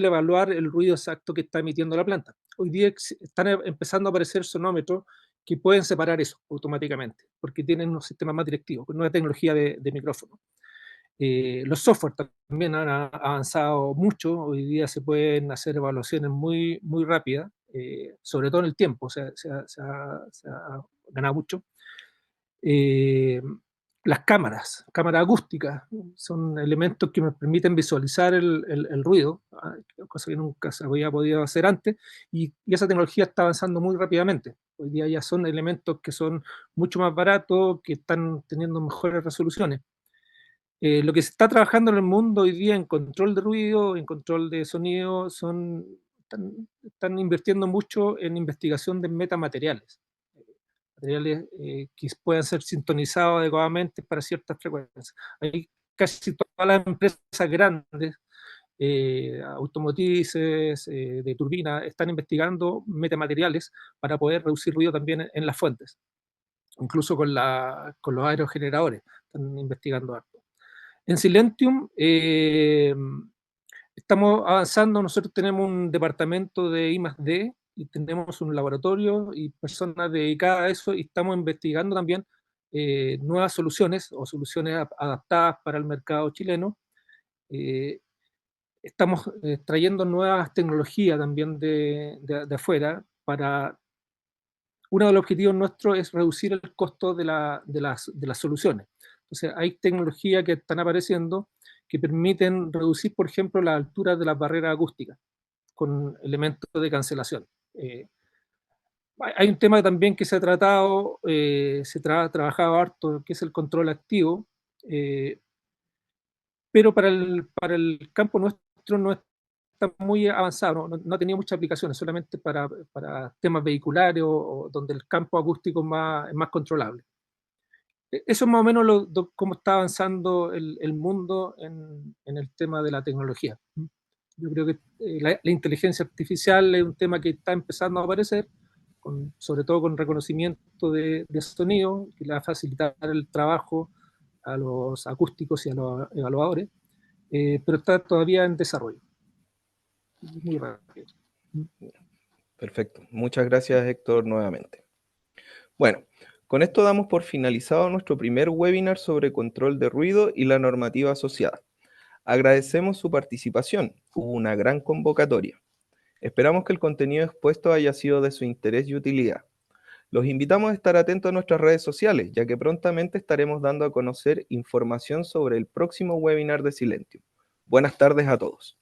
evaluar el ruido exacto que está emitiendo la planta. Hoy día están empezando a aparecer sonómetros que pueden separar eso automáticamente, porque tienen unos sistemas más directivos, con nueva tecnología de micrófono. Los software también han avanzado mucho. Hoy día se pueden hacer evaluaciones muy rápidas, sobre todo en el tiempo, se ha ganado mucho. Eh, las cámaras acústicas, son elementos que me permiten visualizar el ruido, cosa que nunca se había podido hacer antes, y esa tecnología está avanzando muy rápidamente. Hoy día ya son elementos que son mucho más baratos, que están teniendo mejores resoluciones. Lo que se está trabajando en el mundo hoy día en control de ruido, en control de sonido, están invirtiendo mucho en investigación de metamateriales, materiales que puedan ser sintonizados adecuadamente para ciertas frecuencias. Hay casi todas las empresas grandes, automotrices, de turbina, están investigando metamateriales para poder reducir ruido también en las fuentes, incluso con los aerogeneradores, están investigando harto. En Silentium estamos avanzando. Nosotros tenemos un departamento de I+D y tenemos un laboratorio y personas dedicadas a eso, y estamos investigando también nuevas soluciones o soluciones adaptadas para el mercado chileno. Eh, Estamos trayendo nuevas tecnologías también de afuera. Uno de los objetivos nuestros es reducir el costo de las soluciones. Entonces, hay tecnologías que están apareciendo que permiten reducir, por ejemplo, la altura de las barreras acústicas con elementos de cancelación. Hay un tema también que se ha tratado, trabajado harto, que es el control activo, eh, pero para el campo nuestro no está muy avanzado, no ha tenido muchas aplicaciones, solamente para temas vehiculares o donde el campo acústico es más controlable. Eso es más o menos cómo está avanzando el mundo en el tema de la tecnología. Yo creo que la inteligencia artificial es un tema que está empezando a aparecer, sobre todo con reconocimiento de sonido, que le va a facilitar el trabajo a los acústicos y a los evaluadores, pero está todavía en desarrollo. Muy rápido. Perfecto. Muchas gracias, Héctor, nuevamente. Bueno, con esto damos por finalizado nuestro primer webinar sobre control de ruido y la normativa asociada. Agradecemos su participación. Hubo una gran convocatoria. Esperamos que el contenido expuesto haya sido de su interés y utilidad. Los invitamos a estar atentos a nuestras redes sociales, ya que prontamente estaremos dando a conocer información sobre el próximo webinar de Silentium. Buenas tardes a todos.